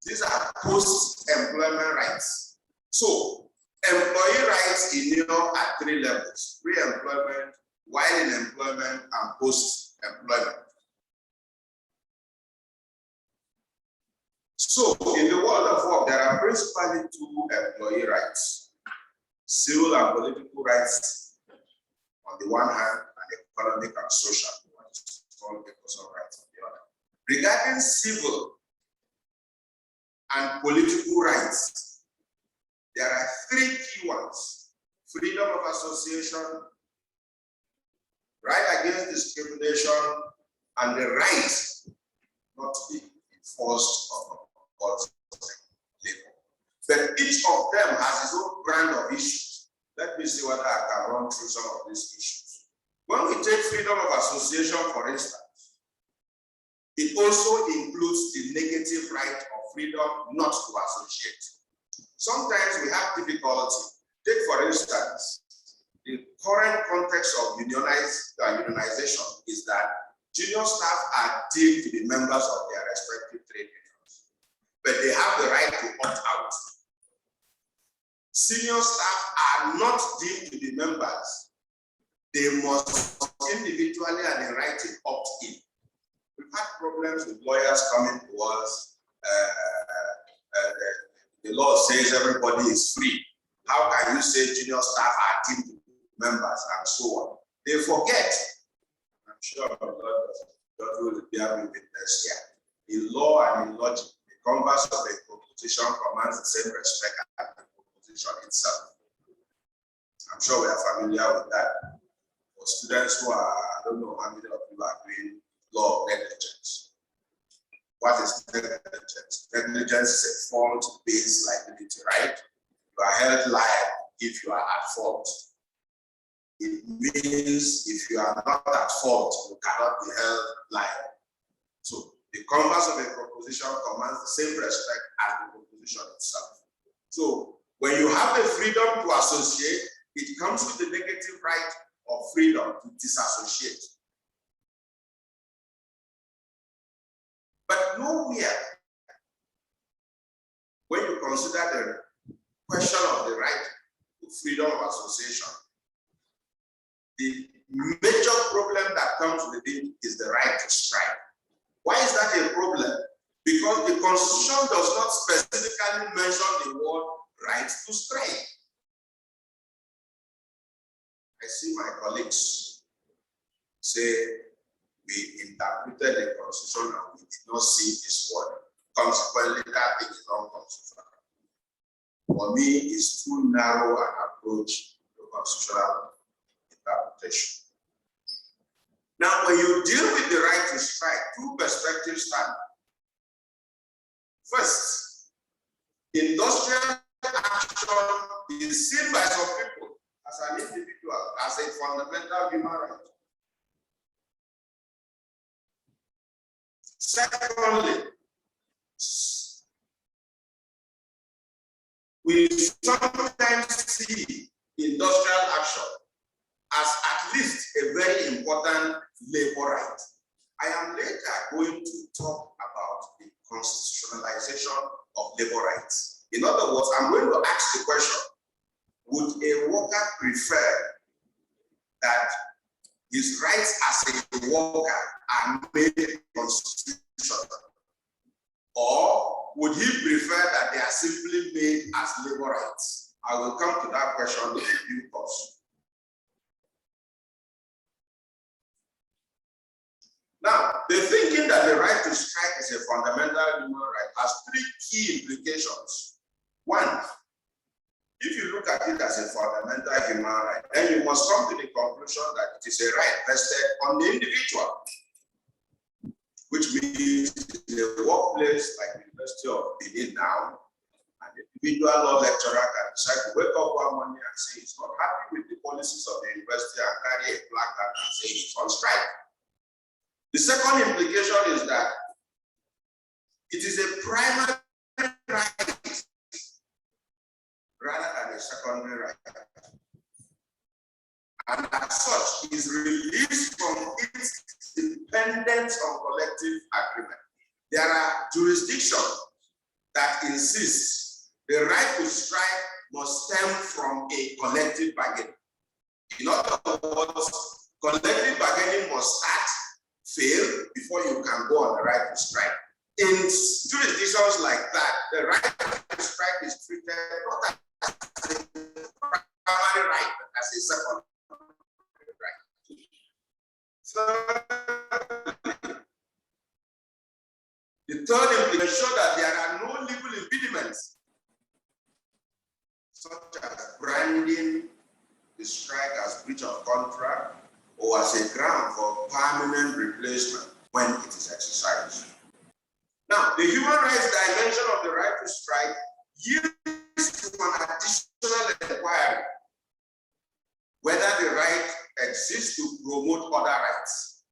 These are post-employment rights. So, employee rights inure at 3 levels: pre-employment, while in employment, and post-employment. So, in the world of work, there are principally 2 employee rights: civil and political rights on the one hand, and economic and social, what is called the personal rights on the other. Regarding civil and political rights, there are 3 key ones: freedom of association, right against discrimination, and the right not to be enforced on labor. But each of them has its own brand of issues. Let me see whether I can run through some of these issues. When we take freedom of association, for instance, it also includes the negative right of freedom not to associate. Sometimes we have difficulty. Take, for instance, the current context of unionization is that junior staff are deemed to be members of their respective trade unions, but they have the right to opt out. Senior staff are not deemed to be members. They must individually and in writing opt in. We've had problems with lawyers coming to us. The law says everybody is free. How can you say junior staff are deemed to be members and so on? They forget. I'm sure the Lord will bear with witness here. In law and in logic, the converse of a proposition commands the same respect as the proposition itself. I'm sure we are familiar with that. For students who are, I don't know how many of you are doing law of negligence. What is negligence? Negligence is a fault-based liability, right? You are held liable if you are at fault. It means if you are not at fault, you cannot be held liable. So the converse of a proposition commands the same respect as the proposition itself. So when you have the freedom to associate, it comes with the negative right of freedom to disassociate. But nowhere, when you consider the question of the right to freedom of association, the major problem that comes with it is the right to strike. Why is that a problem? Because the Constitution does not specifically mention the word right to strike. I see my colleagues say we interpreted the Constitution and we did not see this word. Consequently, that thing is unconstitutional. For me, it's too narrow an approach to constitutional interpretation. Now, when you deal with the right to strike, 2 perspectives stand. First, industrial action is seen by some people as an individual, as a fundamental human right. Secondly, we sometimes see industrial action as at least a very important labor right. I am later going to talk about the constitutionalization of labor rights. In other words, I'm going to ask the question, would a worker prefer that his rights as a worker are made constitutional? Or would he prefer that they are simply made as labor rights? I will come to that question in due course. Now, the thinking that the right to strike is a fundamental human right has three key implications. One, if you look at it as a fundamental human right, then you must come to the conclusion that it is a right vested on the individual, which means in a workplace like the University of Benin now, an individual law lecturer can decide to wake up one morning and say he's not happy with the policies of the university and carry a placard and say he's on strike. The second implication is that it is a primary right rather than a secondary right. And as such, is released from its dependence on collective agreement. There are jurisdictions that insist the right to strike must stem from a collective bargaining. In other words, collective bargaining must fail before you can go on the right to strike. In jurisdictions like that, the right to strike is treated not as a primary right, but as a secondary right. The third implication that there are no legal impediments, such as branding the strike as breach of contract or as a ground for permanent replacement when it is exercised. Now, the human rights dimension of the right to strike yields to an additional inquiry whether the right exists to promote other rights.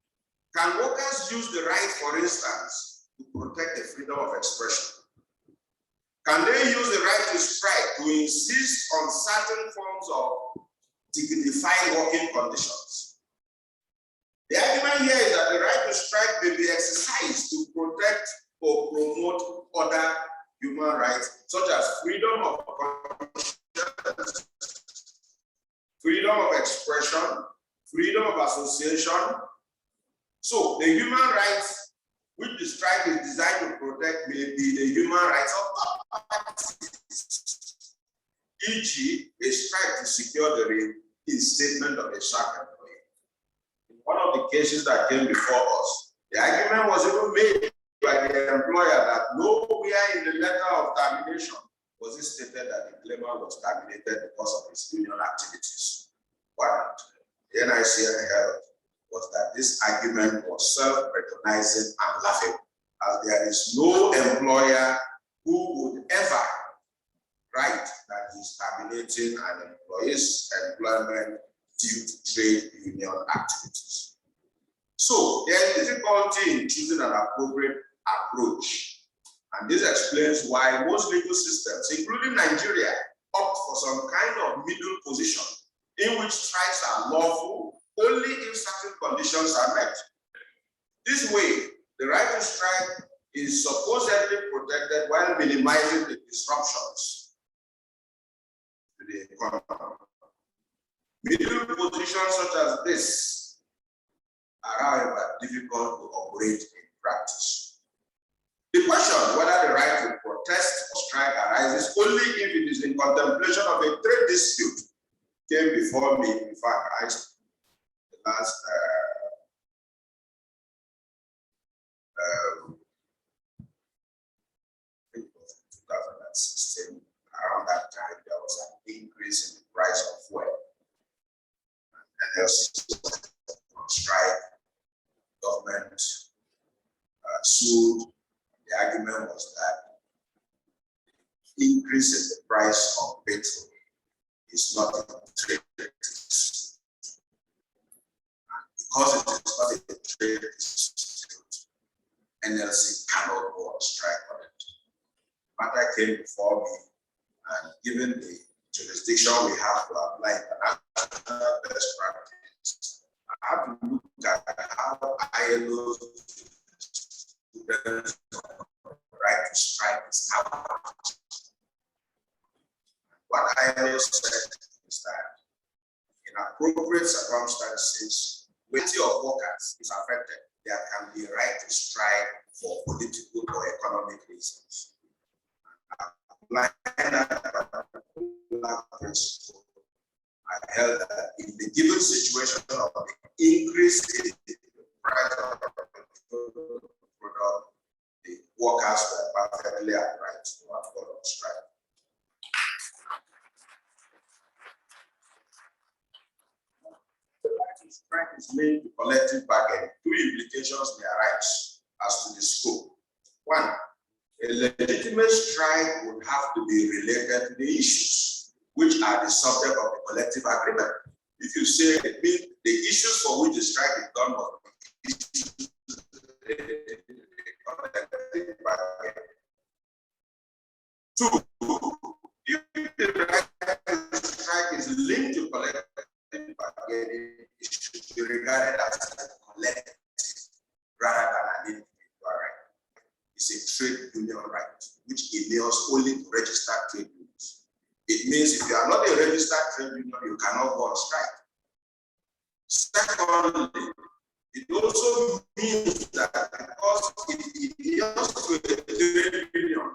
Can workers use the right, for instance, to protect the freedom of expression? Can they use the right to strike to insist on certain forms of dignified working conditions? The argument here is that the right to strike may be exercised to protect or promote other human rights, such as freedom of conscience, freedom of expression, freedom of association. So the human rights which the strike is designed to protect may be the human rights of parties, e.g., a strike to secure the reinstatement of a sacked employee. In one of the cases that came before us, the argument was even made by the employer that nowhere in the letter of termination was it stated that the claimant was terminated because of his union activities. What the NICN held was that this argument was self-recognizing and laughable, as there is no employer who would ever write that he's terminating an employee's employment due to trade union activities. So there is difficulty in choosing an appropriate approach, and this explains why most legal systems, including Nigeria, opt for some kind of middle position in which strikes are lawful only if certain conditions are met. This way, the right to strike is supposedly protected while minimizing the disruptions to the economy. Middle positions such as this are, however, difficult to operate in practice. The question whether the right to protest or strike arises only if it is in contemplation of a trade dispute came before me. In fact, the last I think it was 2016, around that time, there was an increase in the price of fuel. And there was on strike, government sued. The argument was that the increase in the price of petrol is not a trade dispute. Because it is not a trade dispute, NLC cannot go on strike on it. Matter came before me, and given the jurisdiction we have to apply international best practice, I have to look at how ILO's right to strike is now. What ILO said is that in appropriate circumstances, plenty of workers is affected, there can be a right to strike for political or economic reasons. Applying that principle, I held that in the given situation of the increase in the price of workers were perfectly upright to have gone on strike. The right to strike is linked to collective bargaining. Two implications may arise as to the scope. One, a legitimate strike would have to be related to the issues which are the subject of the collective agreement. If you say the issues for which the strike is done must be issues related to the collective bargaining. Two, if the right to strike is linked to collective bargaining, it should be regarded as a collective rather than an individual right. It's a trade union right, which enables only to register trade unions. It means if you are not a registered trade union, you cannot go on strike. Secondly, it also means that because it adheres to a trade union,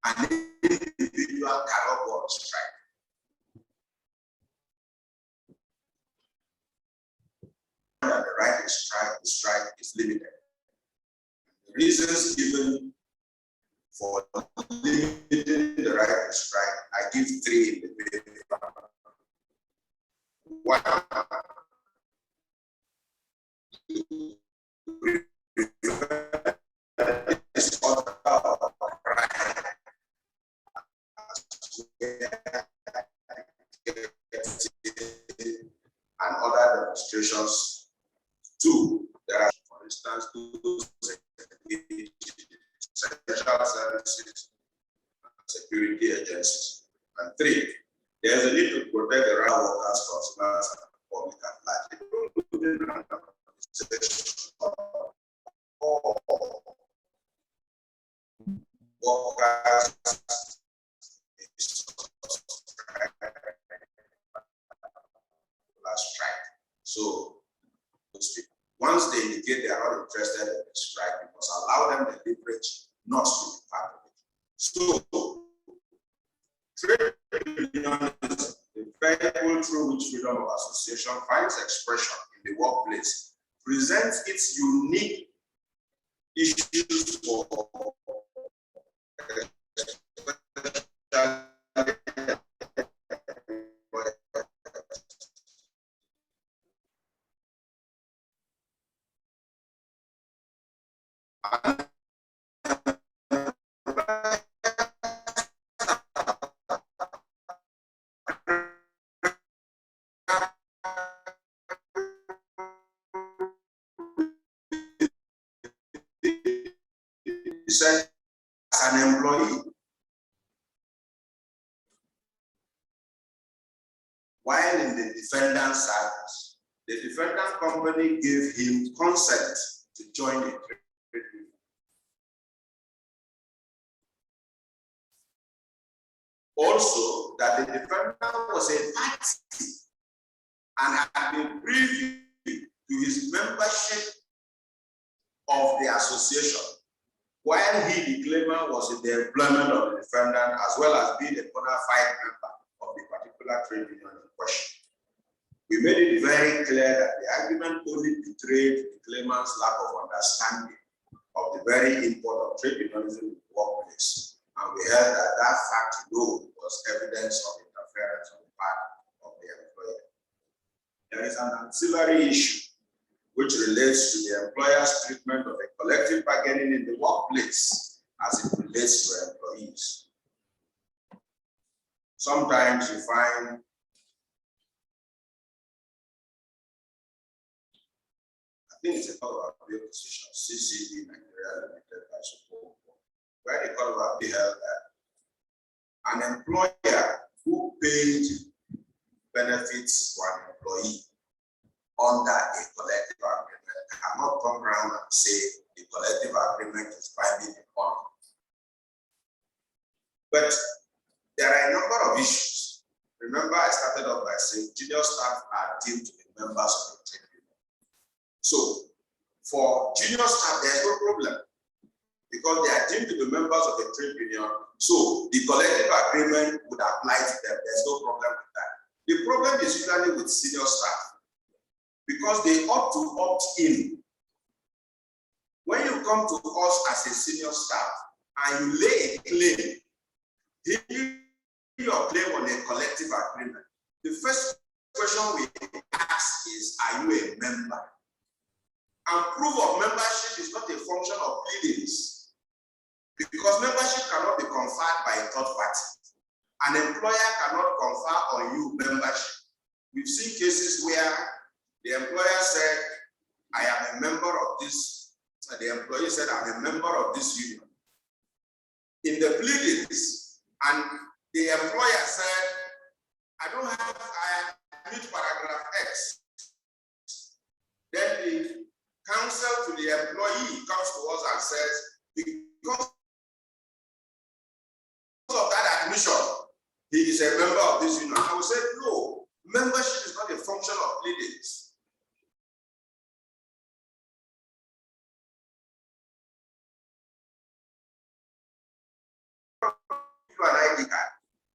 an individual cannot go on strike. And the right to strike is limited. The reasons given for limiting the right to strike, I give three in the paper. One, and other demonstrations. Two, there are, for instance, essential services and security agencies. And three, there is a need to protect the right of workers, consumers, and public at large. Workers strike. So once they indicate they are not interested in the strike, we must allow them the leverage not to be part of it. So trade unionism, the vehicle through which freedom of association finds expression in the workplace, presents its unique issues for said, as an employee, while in the defendant's service, the defendant company gave him consent to join a trade union. Also, that the defendant was a party and had been privy to his membership of the association, while he, the claimant, was in the employment of the defendant, as well as being a bona fide member of the particular trade union in question. We made it very clear that the argument only betrayed the claimant's lack of understanding of the very import of trade unionism in the workplace, and we held that that fact alone was evidence of interference on the part of the employer. There is an ancillary issue which relates to the employer's treatment of a collective bargaining in the workplace as it relates to employees. Sometimes you find I think it's a Court of Appeal decision, CCD Nigeria Limited by Supreme Court, where the Court of Appeal held that an employer who paid benefits to an employee under a collective agreement cannot come around and say the collective agreement is binding upon him. But there are a number of issues. Remember, I started off by saying junior staff are deemed to be members of the trade union. So for junior staff, there's no problem because they are deemed to be members of the trade union. So the collective agreement would apply to them. There's no problem with that. The problem is usually with senior staff, because they ought to opt in. When you come to us as a senior staff, and you lay a claim, your claim on a collective agreement, the first question we ask is, are you a member? And proof of membership is not a function of pleadings, because membership cannot be conferred by a third party. An employer cannot confer on you membership. We've seen cases where the employer said, I am a member of this, and the employee said, I'm a member of this union. In the pleadings, and the employer said, I meet paragraph X. Then the counsel to the employee comes to us and says, because of that admission, he is a member of this union. I will say, no, membership is not a function of pleadings. An ID card.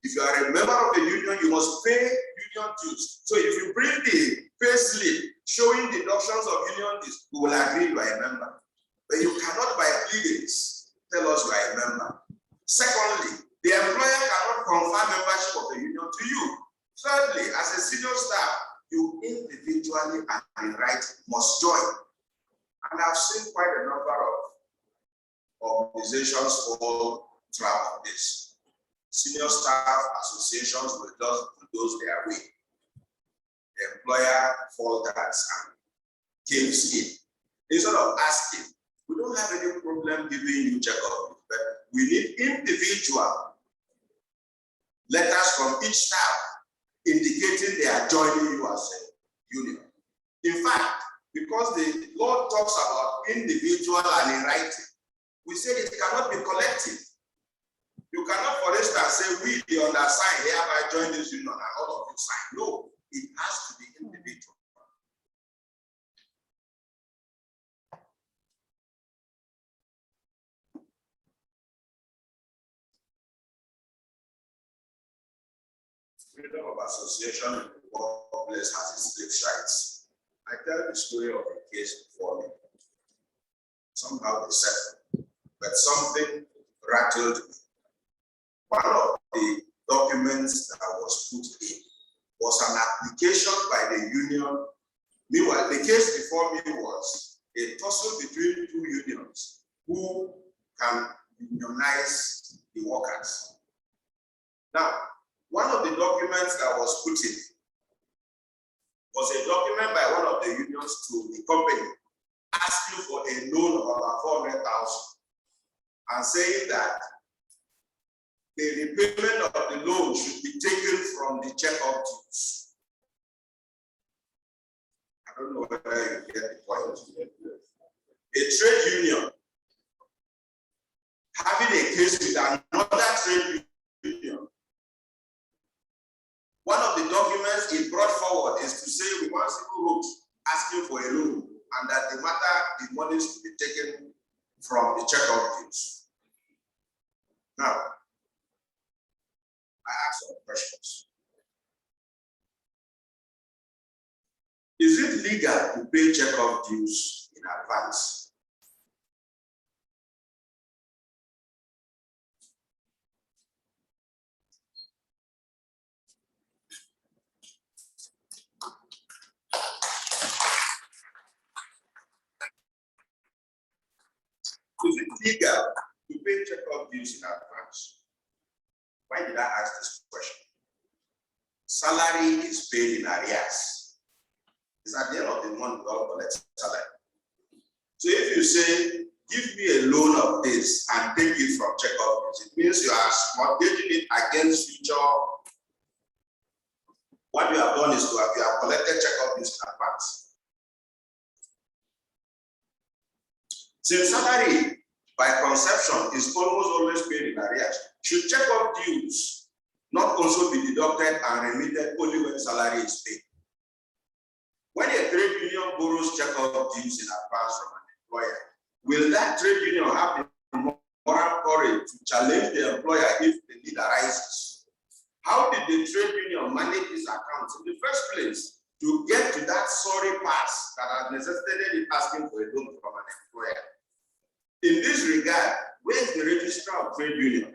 If you are a member of the union, you must pay union dues. So if you bring the pay slip showing deductions of union dues, we will agree you are a member. But you cannot by pleadings tell us you are a member. Secondly, the employer cannot confer membership of the union to you. Thirdly, as a senior staff, you individually and in right must join. And I've seen quite a number of organizations fall trap on this. Senior staff associations will just bulldoze their way. The employer falters and caves in. Instead of asking, we don't have any problem giving you check-up, but we need individual letters from each staff indicating they are joining you as a union. In fact, because the law talks about individual and in writing, we said it cannot be collective. You cannot, for instance, say, we, the undersigned, hereby join this union and all of you sign. No, it has to be individual. Freedom of association in the workplace has its flip sides. I tell the story of a case before me. Somehow they settled, but something rattled me. One of the documents that was put in was an application by the union. Meanwhile, the case before me was a tussle between two unions who can unionize the workers. Now, one of the documents that was put in was a document by one of the unions to the company asking for a loan of about 400,000 and saying that the repayment of the loan should be taken from the check-up dues. I don't know whether you get the point. A trade union having a case with another trade union. One of the documents it brought forward is to say we want single road asking for a loan and that the money is to be taken from the check-up dues. Now, I ask some questions. Is it legal to pay check-off dues in advance? Is it legal to pay check-off dues in advance? Why did I ask this question? Salary is paid in arrears. It's at the end of the month we all collect salary. So if you say, give me a loan of this and take it from check-off dues, it means you are mortgaging it against future. What you have done is you have collected check-off dues in advance. Since salary by conception is almost always paid in arrears, should check-off dues not also be deducted and remitted only when salary is paid? When a trade union borrows check-off dues in advance from an employer, will that trade union have the moral courage to challenge the employer if the need arises? How did the trade union manage these accounts in the first place to get to that sorry pass that has necessitated it asking for a loan from an employer? In this regard, Where is the registrar of trade union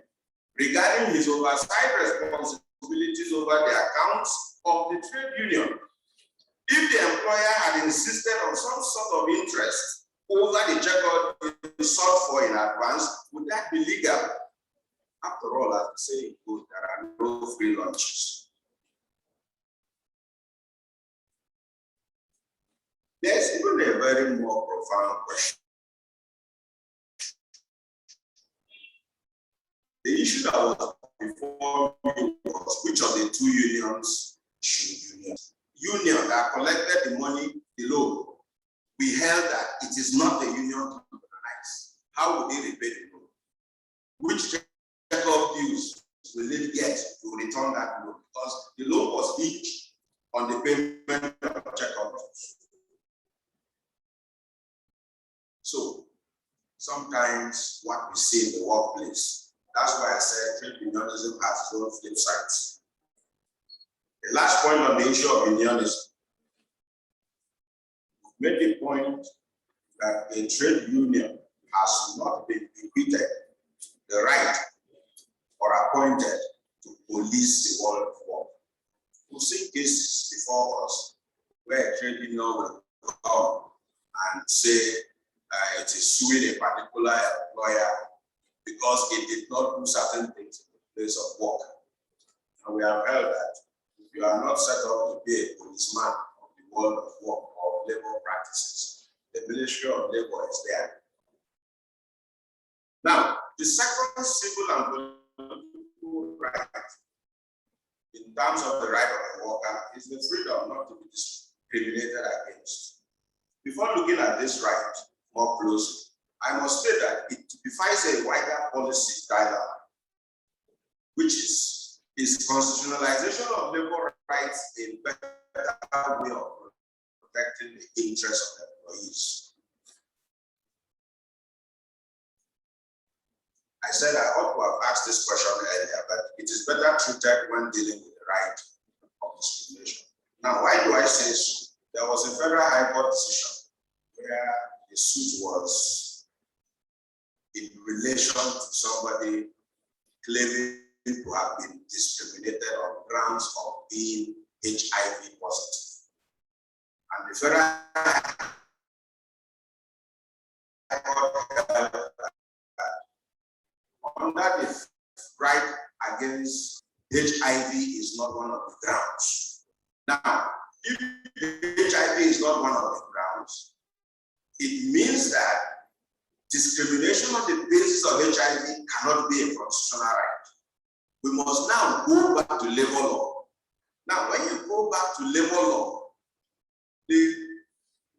regarding his oversight responsibilities over the accounts of the trade union? If the employer had insisted on some sort of interest over the checkout he sought for in advance, would that be legal? After all, as we say in code, there are no free lunches. There's even a very more profound question. The issue that was before me was which of the two unions should union that collected the money, the loan. We held that it is not the union to organize. How would they repay the loan? Which checkup dues will it get to return that loan? Because the loan was hinged on the payment of checkup dues. So sometimes what we see in the workplace, that's why I said trade unionism has its own flip sides. The last point on the issue of unionism, made the point that a trade union has not been bequeathed the right or appointed to police the world of work. We've seen cases before us where a trade union will come and say it is suing a particular employer because it did not do certain things in the place of work. And we have held that if you are not set up to be a policeman of the world of work or labor practices, the Ministry of Labor is there. Now, the second civil and political right in terms of the right of a worker is the freedom not to be discriminated against. Before looking at this right more closely, I must say that it typifies a wider policy dialogue, which is constitutionalization of labor rights a better way of protecting the interests of employees. I said I ought to have asked this question earlier, but it is better treated when dealing with the right of discrimination. Now, why do I say so? There was a federal high court decision where the suit was in relation to somebody claiming to have been discriminated on grounds of being HIV positive. And the federal high court under the right against HIV is not one of the grounds. Now, if HIV is not one of the grounds, it means that discrimination on the basis of HIV cannot be a constitutional right. We must now go back to labor law. Now, when you go back to labor law, the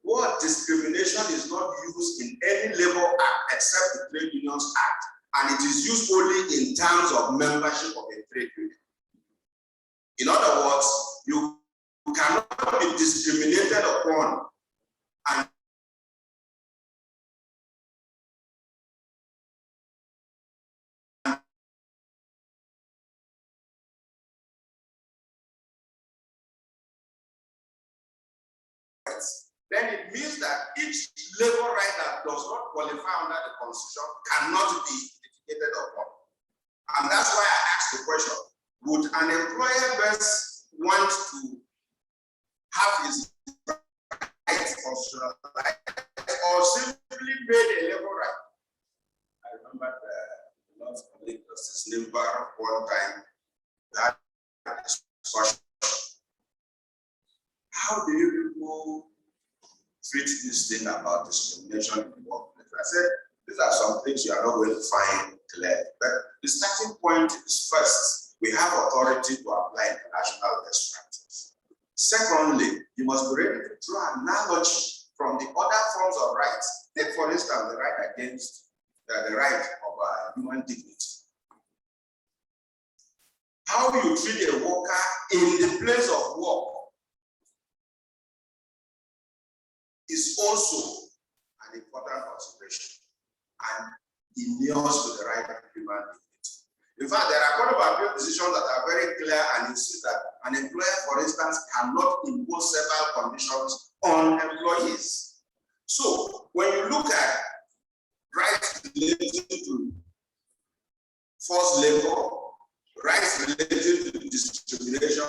word discrimination is not used in any labor act except the Trade Unions Act, and it is used only in terms of membership of a trade union. In other words, you cannot be discriminated upon and then it means that each labor right that does not qualify under the Constitution cannot be litigated upon. And that's why I asked the question, would an employer best want to have his rights constitutionalized or simply made a labor right? I remember the last colleague, Justice Nimbar, one time that discussion. How do you people treat this thing about discrimination in the workplace? I said, these are some things you are not going to find clear. But the starting point is first, we have authority to apply international best practice. Secondly, you must be ready to draw analogy from the other forms of rights. Take, for instance, the right against the right of human dignity. How you treat a worker in the place of work is also an important consideration and inures to the right of human dignity. In fact, there are court of appeal decisions that are very clear and insist that an employer, for instance, cannot impose several conditions on employees. So when you look at rights related to forced labor, rights related to discrimination,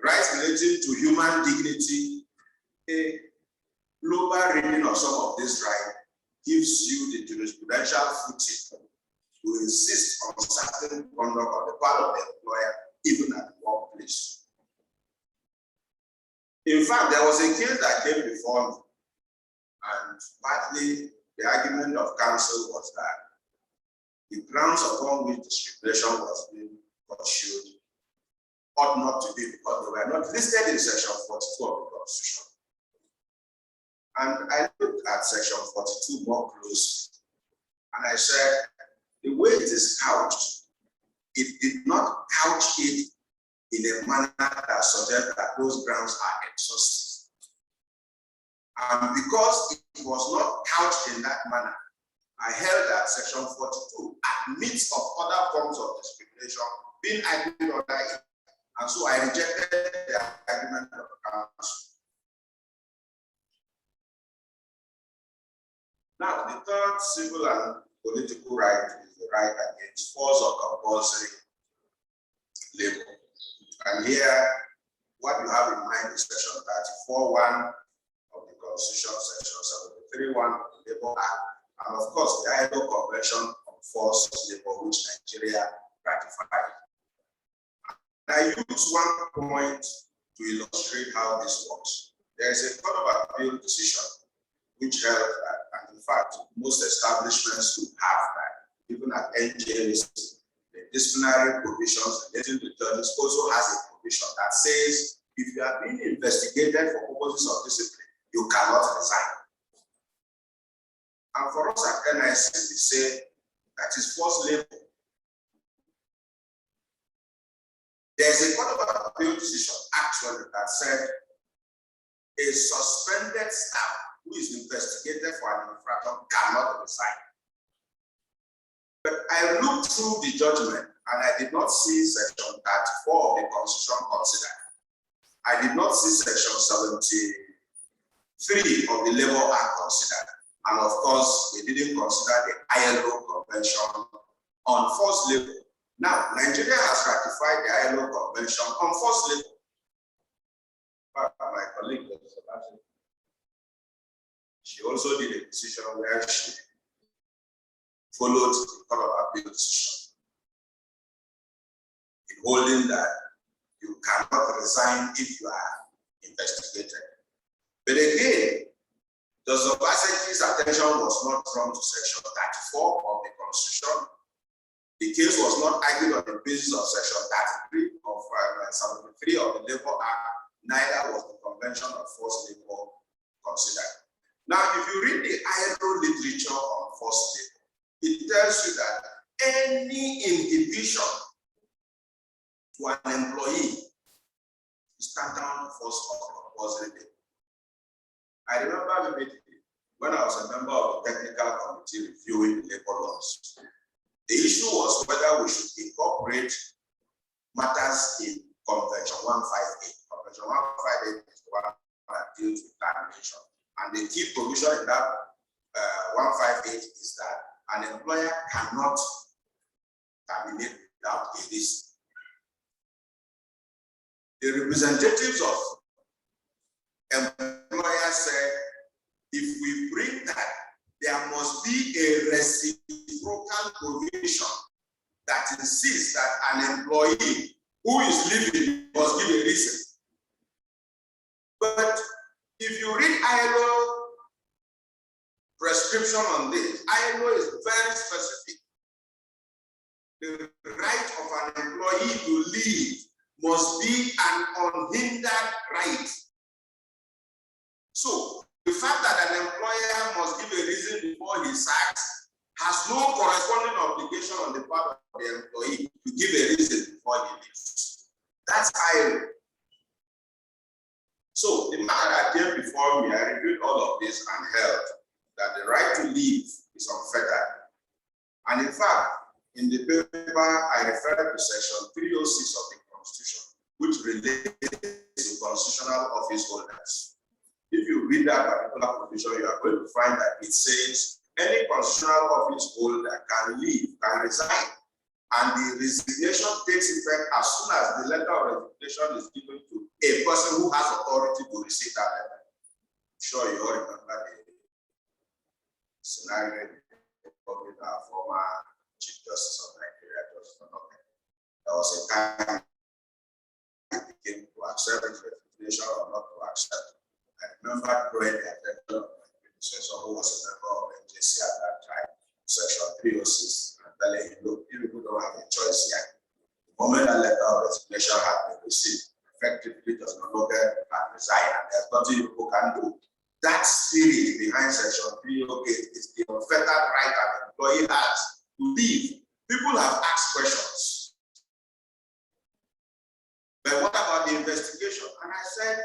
rights related to human dignity. A global reading of some of these rights gives you the jurisprudential footing to insist on certain conduct on the part of the employer, even at the workplace. In fact, there was a case that came before me, and partly the argument of counsel was that the grounds upon which discrimination was being pursued ought not to be because they were not listed in section 42 of the Constitution. And I looked at section 42 more closely, and I said, the way it is couched, it did not couch it in a manner that suggests that those grounds are exhaustive. And because it was not couched in that manner, I held that section 42 admits of other forms of discrimination being agreed under it. And so I rejected the argument of the council. Now, the third civil and political right is the right against forced or compulsory labor. And here, what you have in mind is section 34(1) of the Constitution, section 73(1) of the Labor Act, and of course, the ILO Convention on Forced Labor, which Nigeria ratified. I use one point to illustrate how this works. There is a Court of Appeal decision which held that, and in fact, most establishments do have that, even at NJs, the disciplinary provisions relating to judges also has a provision that says if you are being investigated for purposes of discipline, you cannot resign. And for us at NIC, we say that is forced labor. There's a Court of Appeal decision actually that said a suspended staff who is investigated for an infraction cannot resign. But I looked through the judgment and I did not see section 34 of the Constitution considered. I did not see section 73 of the Labor Act considered. And of course, they didn't consider the ILO Convention on Forced Labor. Now, Nigeria has ratified the ILO Convention on Forced Labor. My colleague, she also did a decision where she followed the Court of Appeal decision in holding that you cannot resign if you are investigated. But again, Justice Obasanjo's attention was not drawn to section 34 of the Constitution. The case was not argued on the basis of section 33 of 73 of the Labor Act, neither was the Convention of Forced Labor considered. Now, if you read the ILO literature on forced labor, it tells you that any inhibition to an employee is tantamount to forced or compulsory labor. I remember vividly when I was a member of the technical committee reviewing labor laws. The issue was whether we should incorporate matters in Convention 158. Convention 158 is the one that deals with termination. And the key provision in that 158 is that an employer cannot terminate without a reason. The representatives of employers said, if we bring that, there must be a reciprocal provision that insists that an employee who is leaving must give a reason. But if you read ILO prescription on this, ILO is very specific. The right of an employee to leave must be an unhindered right. So the fact that an employer must give a reason before he sacks has no corresponding obligation on the part of the employee to give a reason before he leaves. That's ILO. So the matter that came before me, I reviewed all of this and held that the right to leave is unfettered. And in fact, in the paper, I referred to section 306 of the Constitution, which relates to constitutional office holders. If you read that particular provision, you are going to find that it says any constitutional office holder can leave, can resign, and the resignation takes effect as soon as the letter of resignation is given to a person who has authority to receive that letter. I'm sure you all remember the scenario with our former Chief Justice of Nigeria, Justice Onoke. There was a time it became to accept his resignation or not to accept. I remember drawing the attention of my predecessor, who was a member of NJC at that time, Section 306, and telling him, look, you people don't have a choice here. The moment that letter of resignation has been received, effectively does not longer and resign, and there's nothing you people can do. That spirit behind Section 308 is the unfettered right an employee has to leave. People have asked questions. But what about the investigation? And I said,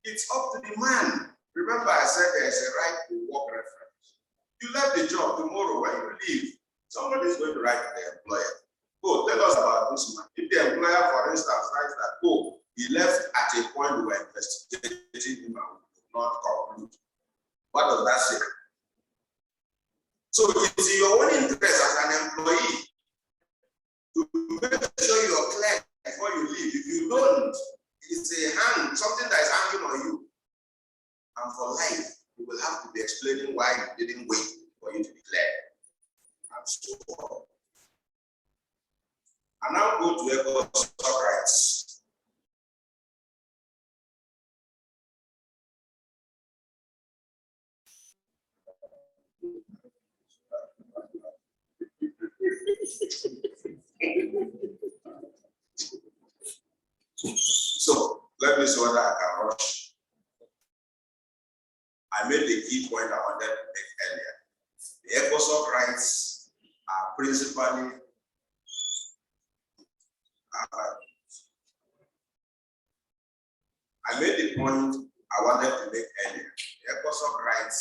it's up to the man. Remember, I said there's a right to work reference. You left the job tomorrow when you leave. Somebody is going to write to the employer. Go, tell us about this man. If the employer, for instance, writes that, oh, he left at a point we were investigating him and we could not conclude. What does that say? So it's in your own interest as an employee to make sure you're clear before you leave. If you don't, it's a hang, something that is hanging on you. And for life, you will have to be explaining why you didn't wait for you to be clear. And so on. And now go to Eco's rights. So let me see whether I can rush. I made the key point I wanted to make earlier. The ECOSOC rights are principally I made the point I wanted to make earlier. The ECOSOC rights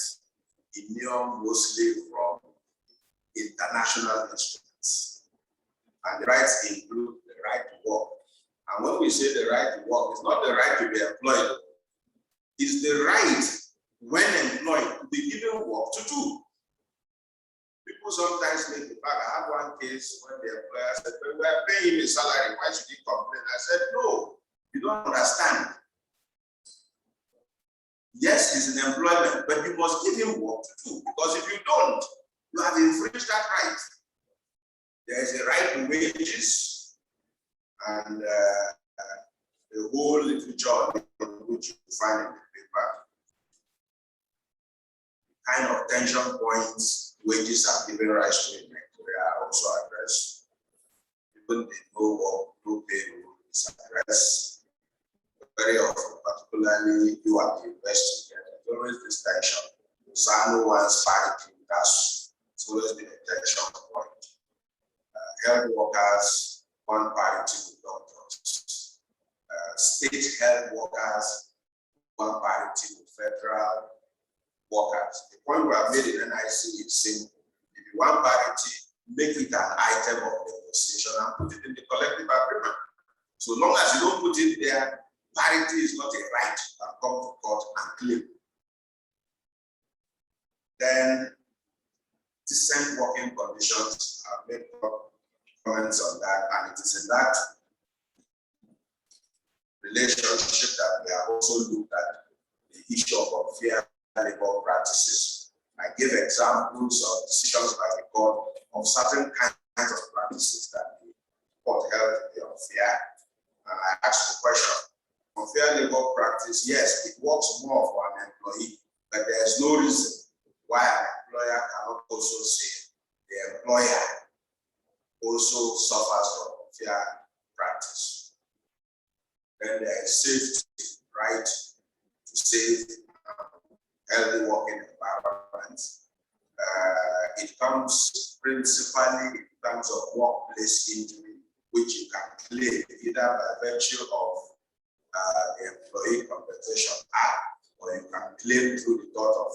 inure mostly from international instruments. And the rights include the right to work. And when we say the right to work, it's not the right to be employed. It's the right, when employed, to be given work to do. People sometimes make the fact. I had one case when the employer said, well, we are paying him a salary, why should he complain? I said, no, you don't understand. Yes, he's in employment, but you must give him work to do. Because if you don't, you have infringed that right. There is a right to wages, and the whole literature which you find in the paper, kind of tension points wages are given rise to in Nigeria are also addressed. Even the no work, no pay rule is addressed. Very often, particularly you at the university, there's always this tension. So one's parity, that's always been a tension point. Health workers, one parity with doctors. State health workers, one parity with federal workers. The point we have made in NIC is simple. If you want parity, make it an item of negotiation and put it in the collective agreement. So long as you don't put it there, parity is not a right that come to court and claim. Then decent working conditions, I've made comments on that, and it is in that relationship that we have also looked at the issue of unfair labor practices. I give examples of decisions by the court of certain kinds of practices that the court held to be unfair. And I asked the question, unfair labor practice, yes, it works more for an employee, but there's no reason why an employer cannot also say the employer also suffers from unfair practice. Then there is safety, right to save healthy working environment. It comes principally in terms of workplace injury, which you can claim either by virtue of the Employee Compensation Act, or you can claim through the tort of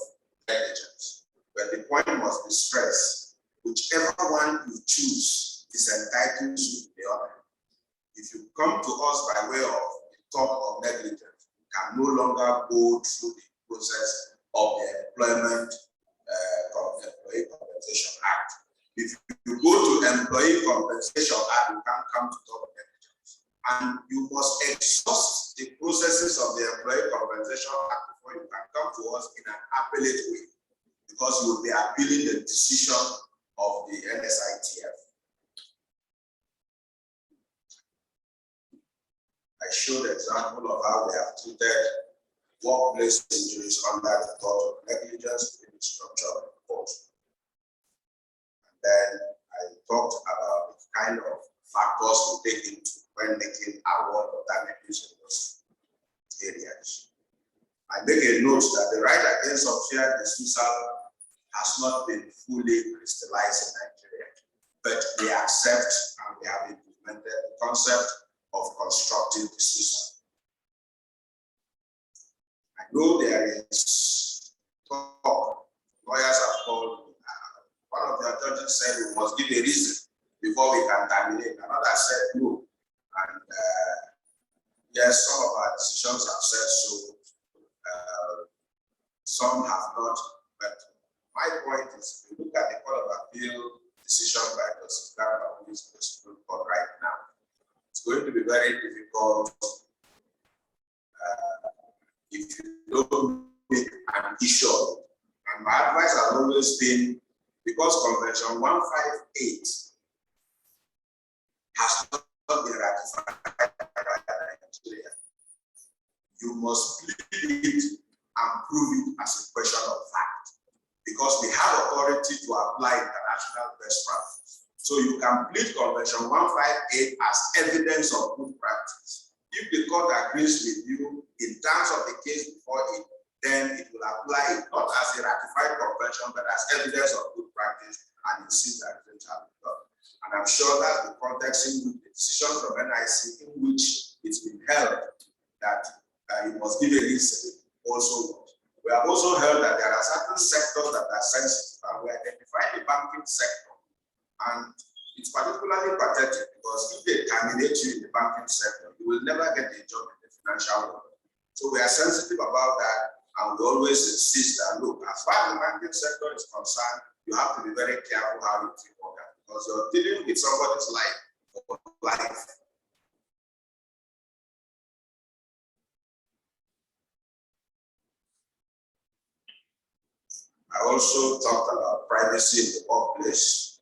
negligence. But the point must be stressed, whichever one you choose is entitled to the other. If you come to us by way of the tort of negligence, you can no longer go through the process of the Employee Compensation Act, If you go to Employee Compensation Act, you can't come to talk of negligence. And you must exhaust the processes of the Employee Compensation Act before you can come to us in an appellate way, because you will be appealing the decision of the NSITF. I showed an example of how they have treated workplace injuries under the thought of negligence in the structure of the court. And then I talked about the kind of factors we take into when making award of damages in those areas. I make a note that the right against unfair dismissal has not been fully crystallized in Nigeria, but we accept and we have implemented the concept of constructive dismissal. I know there is talk, lawyers have called, one of the judges said we must give a reason before we can terminate. Another said no. And yes, some of our decisions have said so, some have not. But my point is, if you look at the Court of Appeal decision by Justice Garba, who is the Supreme Court right now, it's going to be very difficult if you don't make an issue of it. And my advice has always been, because Convention 158 has not been ratified by Nigeria, you must plead it and prove it as a question of fact, because we have authority to apply international best practice. So you can plead Convention 158 as evidence of good practice. If the court agrees with you in terms of the case before it, then it will apply it not as a ratified convention, but as evidence of good practice, and it sees that it has been done. And I'm sure that the context in which the decision from NIC, in which it's been held that you must give a reason, also works. We have also heard that there are certain sectors that are sensitive, and we identify the banking sector. And it's particularly pathetic because if they terminate you in the banking sector, you will never get a job in the financial world. So we are sensitive about that, and we always insist that, look, as far as the banking sector is concerned, you have to be very careful how you treat workers, because you're dealing with somebody's life or life. I also talked about privacy in the workplace.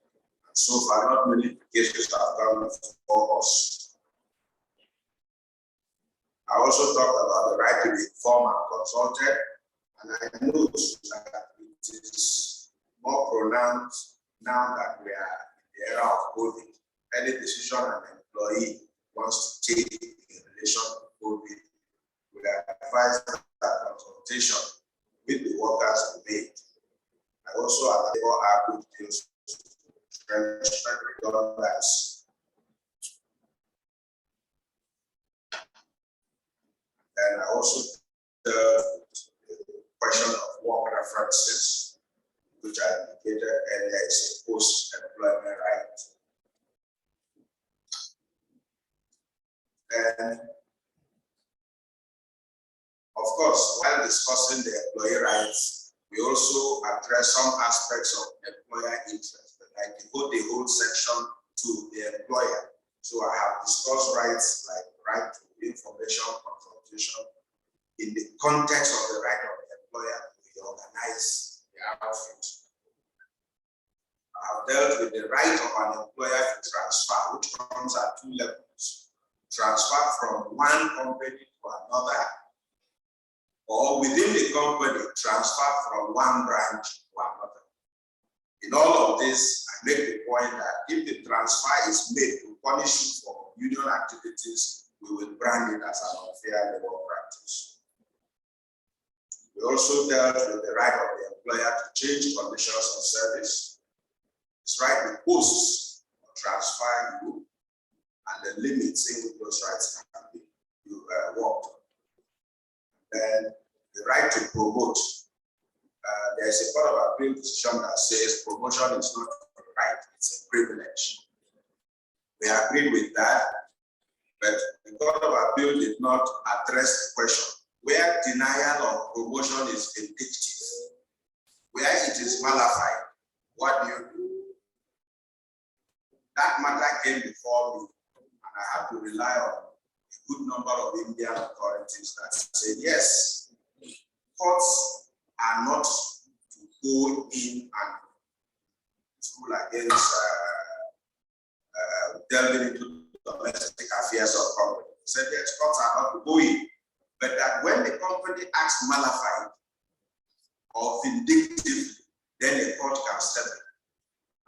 And so far, not many cases have come before us. I also talked about the right to be informed and consulted. And I know that it is more pronounced now that we are in the era of COVID. Any decision an employee wants to take in relation to COVID, we advise that consultation with the workers be made. I also have good deals to redundancy. And I also the question of work references, which I indicated earlier is a post-employment right. And of course, while discussing the employee rights, we also address some aspects of employer interest, like devote the whole section to the employer. So I have discussed rights like right to information consultation in the context of the right of the employer to reorganize the outfit. I have dealt with the right of an employer to transfer, which comes at two levels. Transfer from one company to another, or within the company, transfer from one branch to another. In all of this, I make the point that if the transfer is made to punish you for union activities, we will brand it as an unfair labor practice. We also dealt with the right of the employer to change conditions of service. It's right to post or transfer you, and the limits in which those rights can be worked on. Then the right to promote. There's a Court of Appeal decision that says promotion is not a right, it's a privilege. We agreed with that, but the Court of Appeal did not address the question where denial of promotion is vindictive, where it is malified. What do you do? that matter came before me, and I had to rely on a good number of Indian authorities that said, yes, courts are not to go in and rule against delving into domestic affairs of company. Said yes, courts are not to go in, but that when the company acts malafide or vindictively, then the court can step in.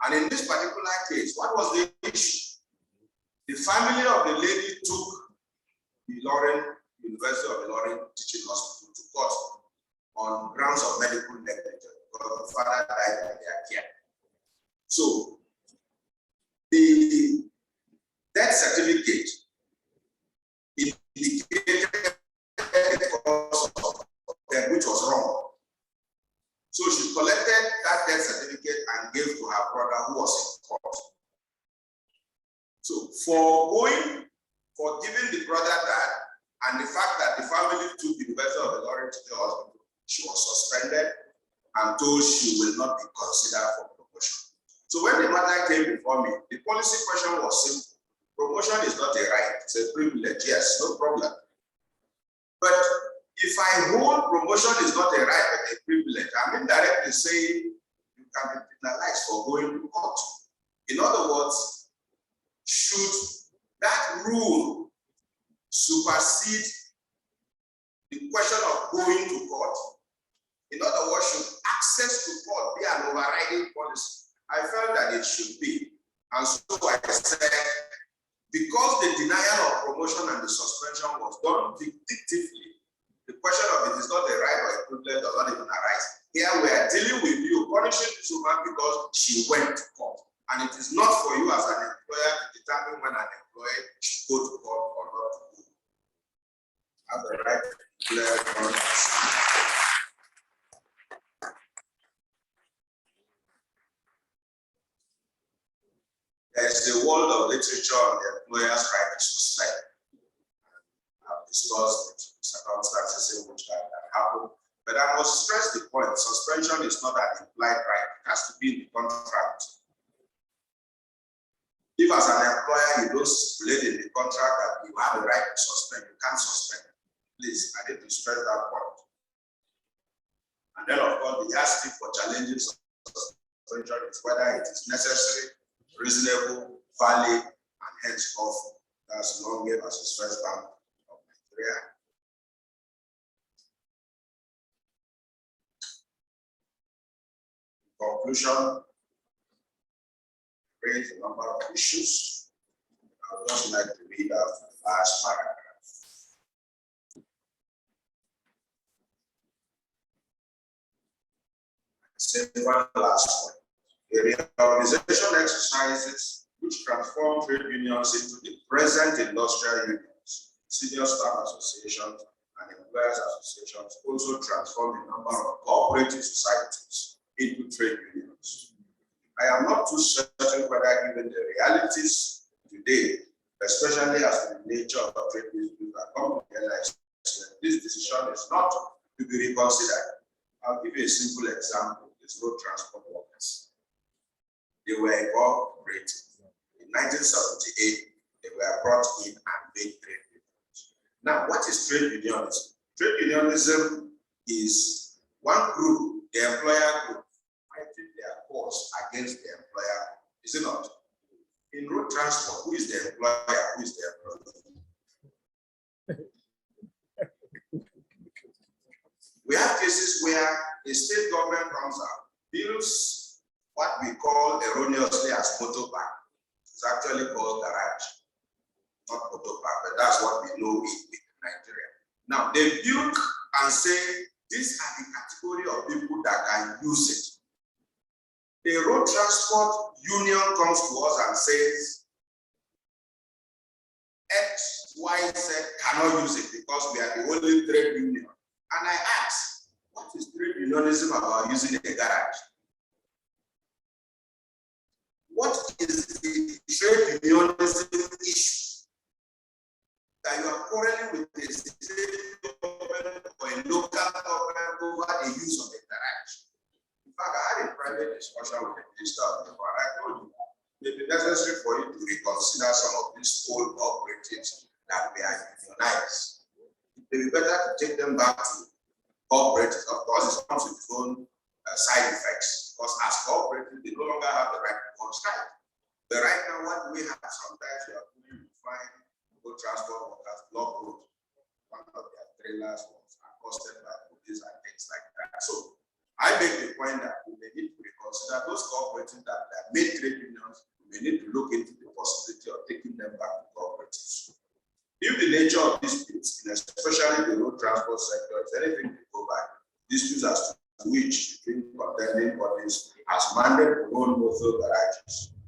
And in this particular case, what was the issue? The family of the lady took the University of Ilorin Teaching Hospital to court on grounds of medical negligence because the father died in their care. So the death certificate indicated the cause of death, which was wrong. So she collected that death certificate and gave to her brother who was in court. So for giving the brother that, and the fact that the family took the University of Ilorin to the hospital, she was suspended and told she will not be considered for promotion. So when the matter came before me, the policy question was simple. Promotion is not a right, it's a privilege. Yes, no problem. But if I hold promotion is not a right but a privilege, I'm indirectly saying you can be penalized for going to court. In other words, should that rule supersede the question of going to court? In other words, should access to court be an overriding policy? I felt that it should be. And so I said, because the denial of promotion and the suspension was done vindictively, the question of it is not a right or a privilege or not even a right. Here we are dealing with you, punishing this woman because she went to court. And it is not for you as an employer to determine when an employee should go to court or not to go. As a right to declare. There is a world of literature on the employer's right to suspend. I've discussed the circumstances in which that can happen. But I must stress the point, suspension is not an implied right. It has to be in the contract. If as an employer you don't stipulate in the contract that you have a right to suspend, you can't suspend. Please, I need to stress that point. And then of course the yardstick for challenging suspension is whether it is necessary, reasonable, valid, and henceforth. That's Longe versus First Bank of Nigeria. In conclusion, raise a number of issues. I would just like to read out the last paragraph. Say one last point. The reorganization exercises which transform trade unions into the present industrial unions, senior staff associations, and employers associations also transform a number of cooperative societies into trade unions. I am not too certain whether given the realities today, especially as to the nature of trade disputes that come together, this decision is not to be reconsidered. I'll give you a simple example. It's road transport workers. They were incorporated. In 1978, they were brought in and made trade unions. Now, what is trade unionism? Trade unionism is one group, the employer group, fighting their cause against the employer, is it not? In road transport, who is the employer, who is the employee? We have cases where the state government comes out, builds what we call erroneously as motor park. It's actually called garage, not motor park, but that's what we know in Nigeria. Now, they build and say, these are the category of people that can use it. The road transport union comes to us and says, X, Y, Z cannot use it because we are the only trade union. And I ask, what is trade unionism about using a garage? What is the trade unionism issue that you are quarreling with the state government or a local government over the use of a garage? In fact, I had a private discussion with the minister of the board. I told you, it may be necessary for you may be better to take them back to cooperatives. Of course, it comes with its own side effects, because as cooperatives, they no longer have the right to go on strike. But right now, what we have sometimes, we are going to find road transport workers block road. One of their trailers was accosted by police and things like that. So I make the point that we may need to reconsider those cooperatives that made trade unions. We may need to look into the possibility of taking them back to cooperatives. If the nature of disputes, especially the road transport sector, is anything to go back, disputes as to which between contending bodies has mandated own motor garages.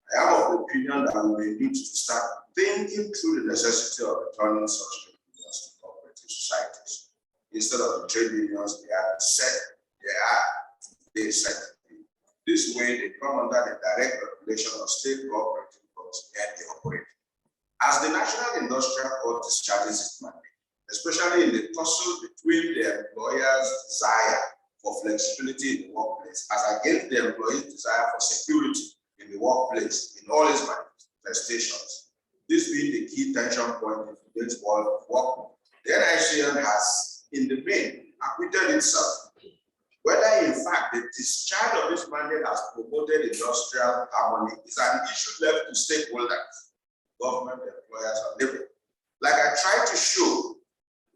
I am of the opinion that we may need to start thinking through the necessity of returning such trade unions to cooperative societies. Instead of the trade unions, they are set. This way, they come under the direct regulation of state cooperative laws and they operate. As the National Industrial Court discharges its mandate, especially in the tussle between the employer's desire for flexibility in the workplace as against the employee's desire for security in the workplace in all its manifestations. This being the key tension point in today's world of work, the NICN has, in the main, acquitted itself. Whether in fact the discharge of this mandate has promoted industrial harmony is an issue left to stakeholders, government, employers, and labor. Like I tried to show,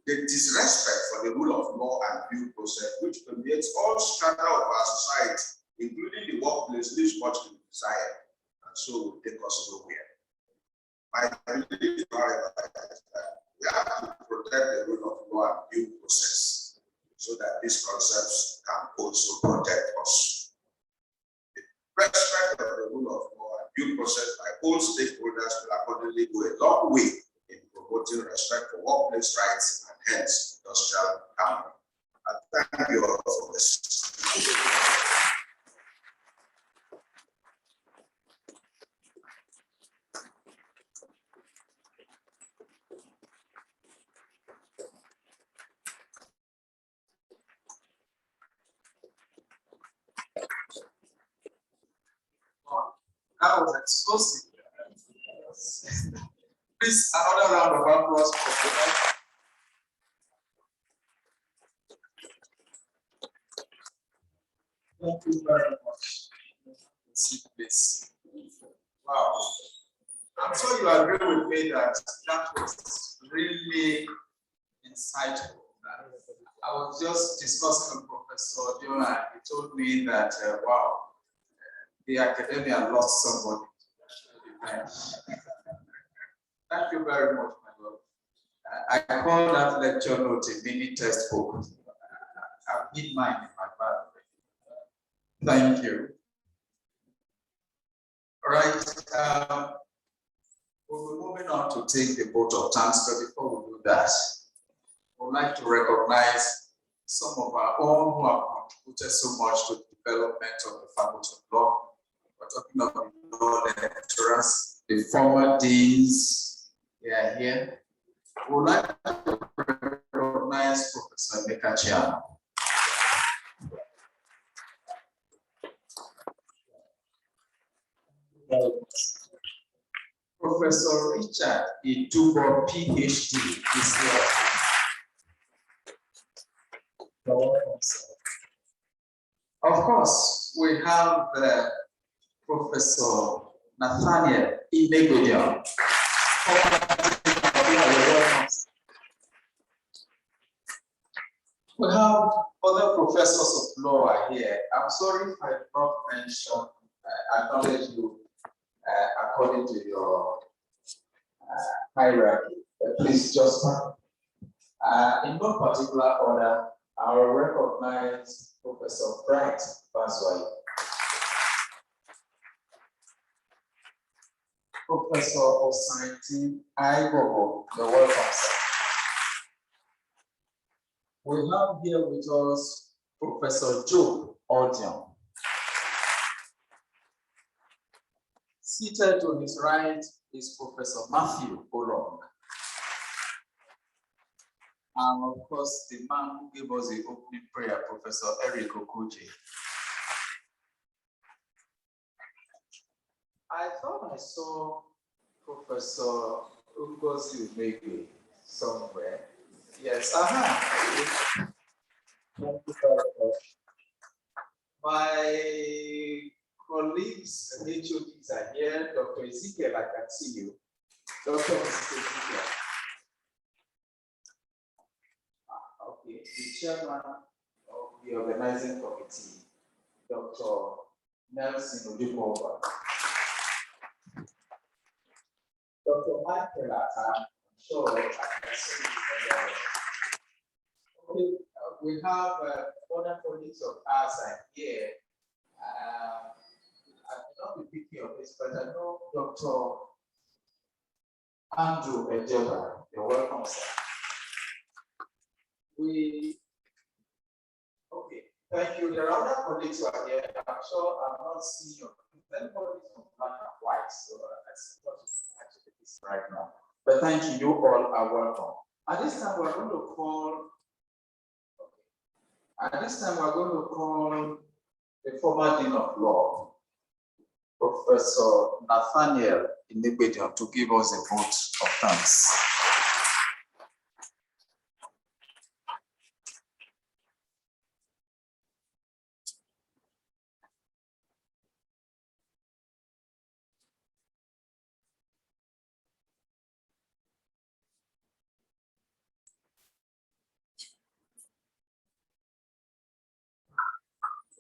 the disrespect for the rule of law and due process, which permeates all strata of our society, including the workplace, leaves much to be desired, and so will take us nowhere. My belief, however, is that we have to protect the rule of law and due process so that these concepts can also protect us. The respect of the rule of law and due process by all stakeholders will accordingly go a long way in promoting respect for workplace rights and hence industrial harmony. I thank you all for this. That was explosive. Please, another round of applause for the Thank you very much. Please. Wow. I'm sure you agree with me that that was really insightful. I was just discussing with Professor Dio and he told me that, wow, the academia lost somebody. Thank you very much, my lord. I call that lecture note a mini textbook. I've hid mine in my bag. Thank you. All right. We'll be moving on to take the vote of thanks, but before we do that, I would like to recognize some of our own who have contributed so much to the development of the Faculty of Law. We're talking of the law lecturers, the former deans, they are here. We would like to recognize Professor Emeka Chiano. Professor Richard Idigbe, PhD, is here. Of course, we have Professor Nathaniel Idigbe. We have other professors of law are here. I'm sorry if I did not mention, acknowledge you according to your hierarchy. Please just in no particular order, I will recognize Professor Bright Baswai, Professor Osaiti Aigogo, the welcome, sir. We have here with us Professor Joe Odion. Seated to his right is Professor Matthew Olong. And of course, the man who gave us the opening prayer, Professor Eric Okoje. I thought I saw Professor Ugozi Umegbe. somewhere. Yes, Thank you very much. My colleagues and HODs are here. Dr. Ezekiel, I can see you. Dr. Ezekiel. Okay, the chairman of the organizing committee, Dr. Nelson Odikova. Dr. Michael I'm sure I can see you. Okay, we have other colleagues of ours are here. I may not be picking of this, but I know Dr. Andrew Ejeba. You're welcome, sir. Okay, thank you. There are other colleagues who are here. I'm sure I'm not seeing your colleagues from black and white, so I see what actually this right now. But thank you, you all are welcome. At this time, we're going to call. At this time, we're going to call the former Dean of Law, Professor Nathaniel Idigbe, to give us a vote of thanks.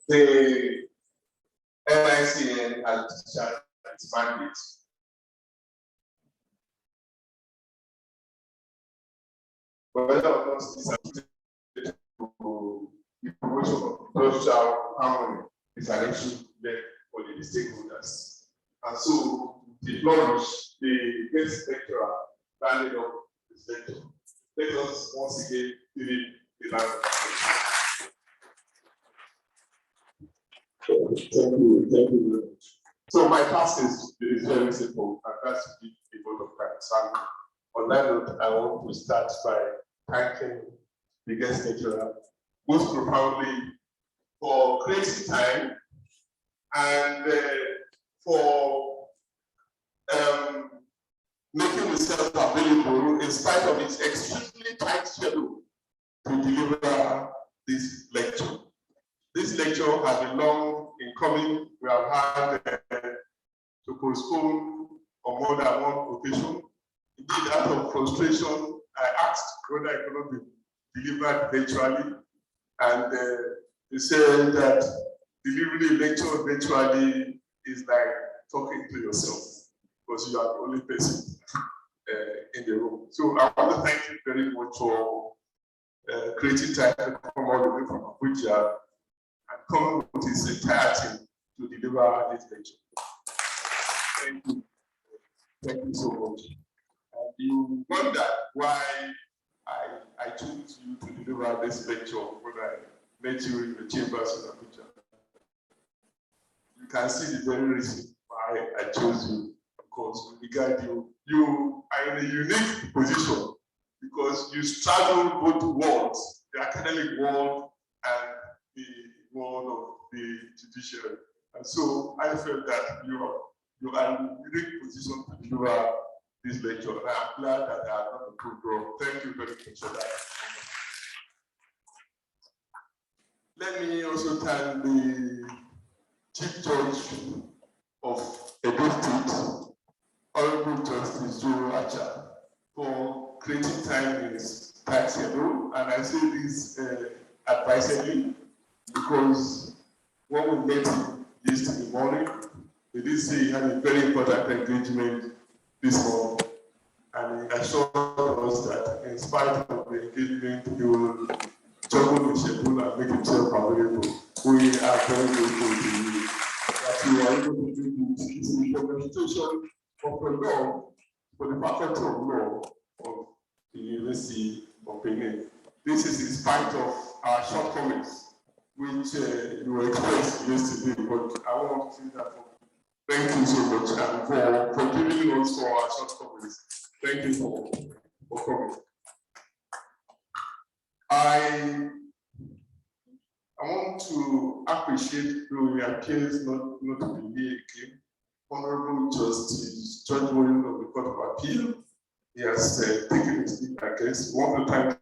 The NICN has discharged its mandate. Whether or not this is to the promotion of social harmony is an issue left for the stakeholders. And so, to flourish, the guest lecturer landed up this lecture. Let us once again give it the land. Thank you very much. So my task is very simple, and that's to give a vote of thanks. And on that note, I want to start by thanking the guest lecturer most profoundly for creating time and for making himself available in spite of his extremely tight schedule to deliver this lecture. This lecture has been long in coming. We have had to postpone on more than one occasion. Indeed, out of frustration, I asked whether it could not be delivered virtually, and they said that delivering a lecture virtually is like talking to yourself because you are the only person in the room. So I want to thank you very much for creating time to come all the way from Abuja and come with his entire team to deliver this lecture. Thank you. Thank you so much. And you wonder why I chose you to deliver this lecture when I met you in the chambers in Abuja. You can see the very reason why I chose you, because we regard you. You are in a unique position because you straddle both worlds, the academic world and the world of the judiciary. And so I felt that you are in a unique position to deliver this lecture. And I'm glad that I have not a good role. Thank you very much for that. Let me also thank the Chief Judge of Edo State, Honorable Justice Joe Acha, for creating time in his tight schedule. And I say this advisedly because when we met him yesterday morning, he did say he had a very important engagement this morning. And he assured us that in spite of the engagement, he will juggle the schedule and make himself available. We are very grateful to you that you are able to do this. It's an implementation of the law for the faculty of law of the University of Benin. This is in spite of our shortcomings, which you expressed yesterday, but I want to say that thank you so much and for forgiving us for our shortcomings. Thank you for coming. I want to appreciate, though he appears not to be here again, Honorable Justice Judge Morin of the Court of Appeal. He has taken his leave case, we want to thank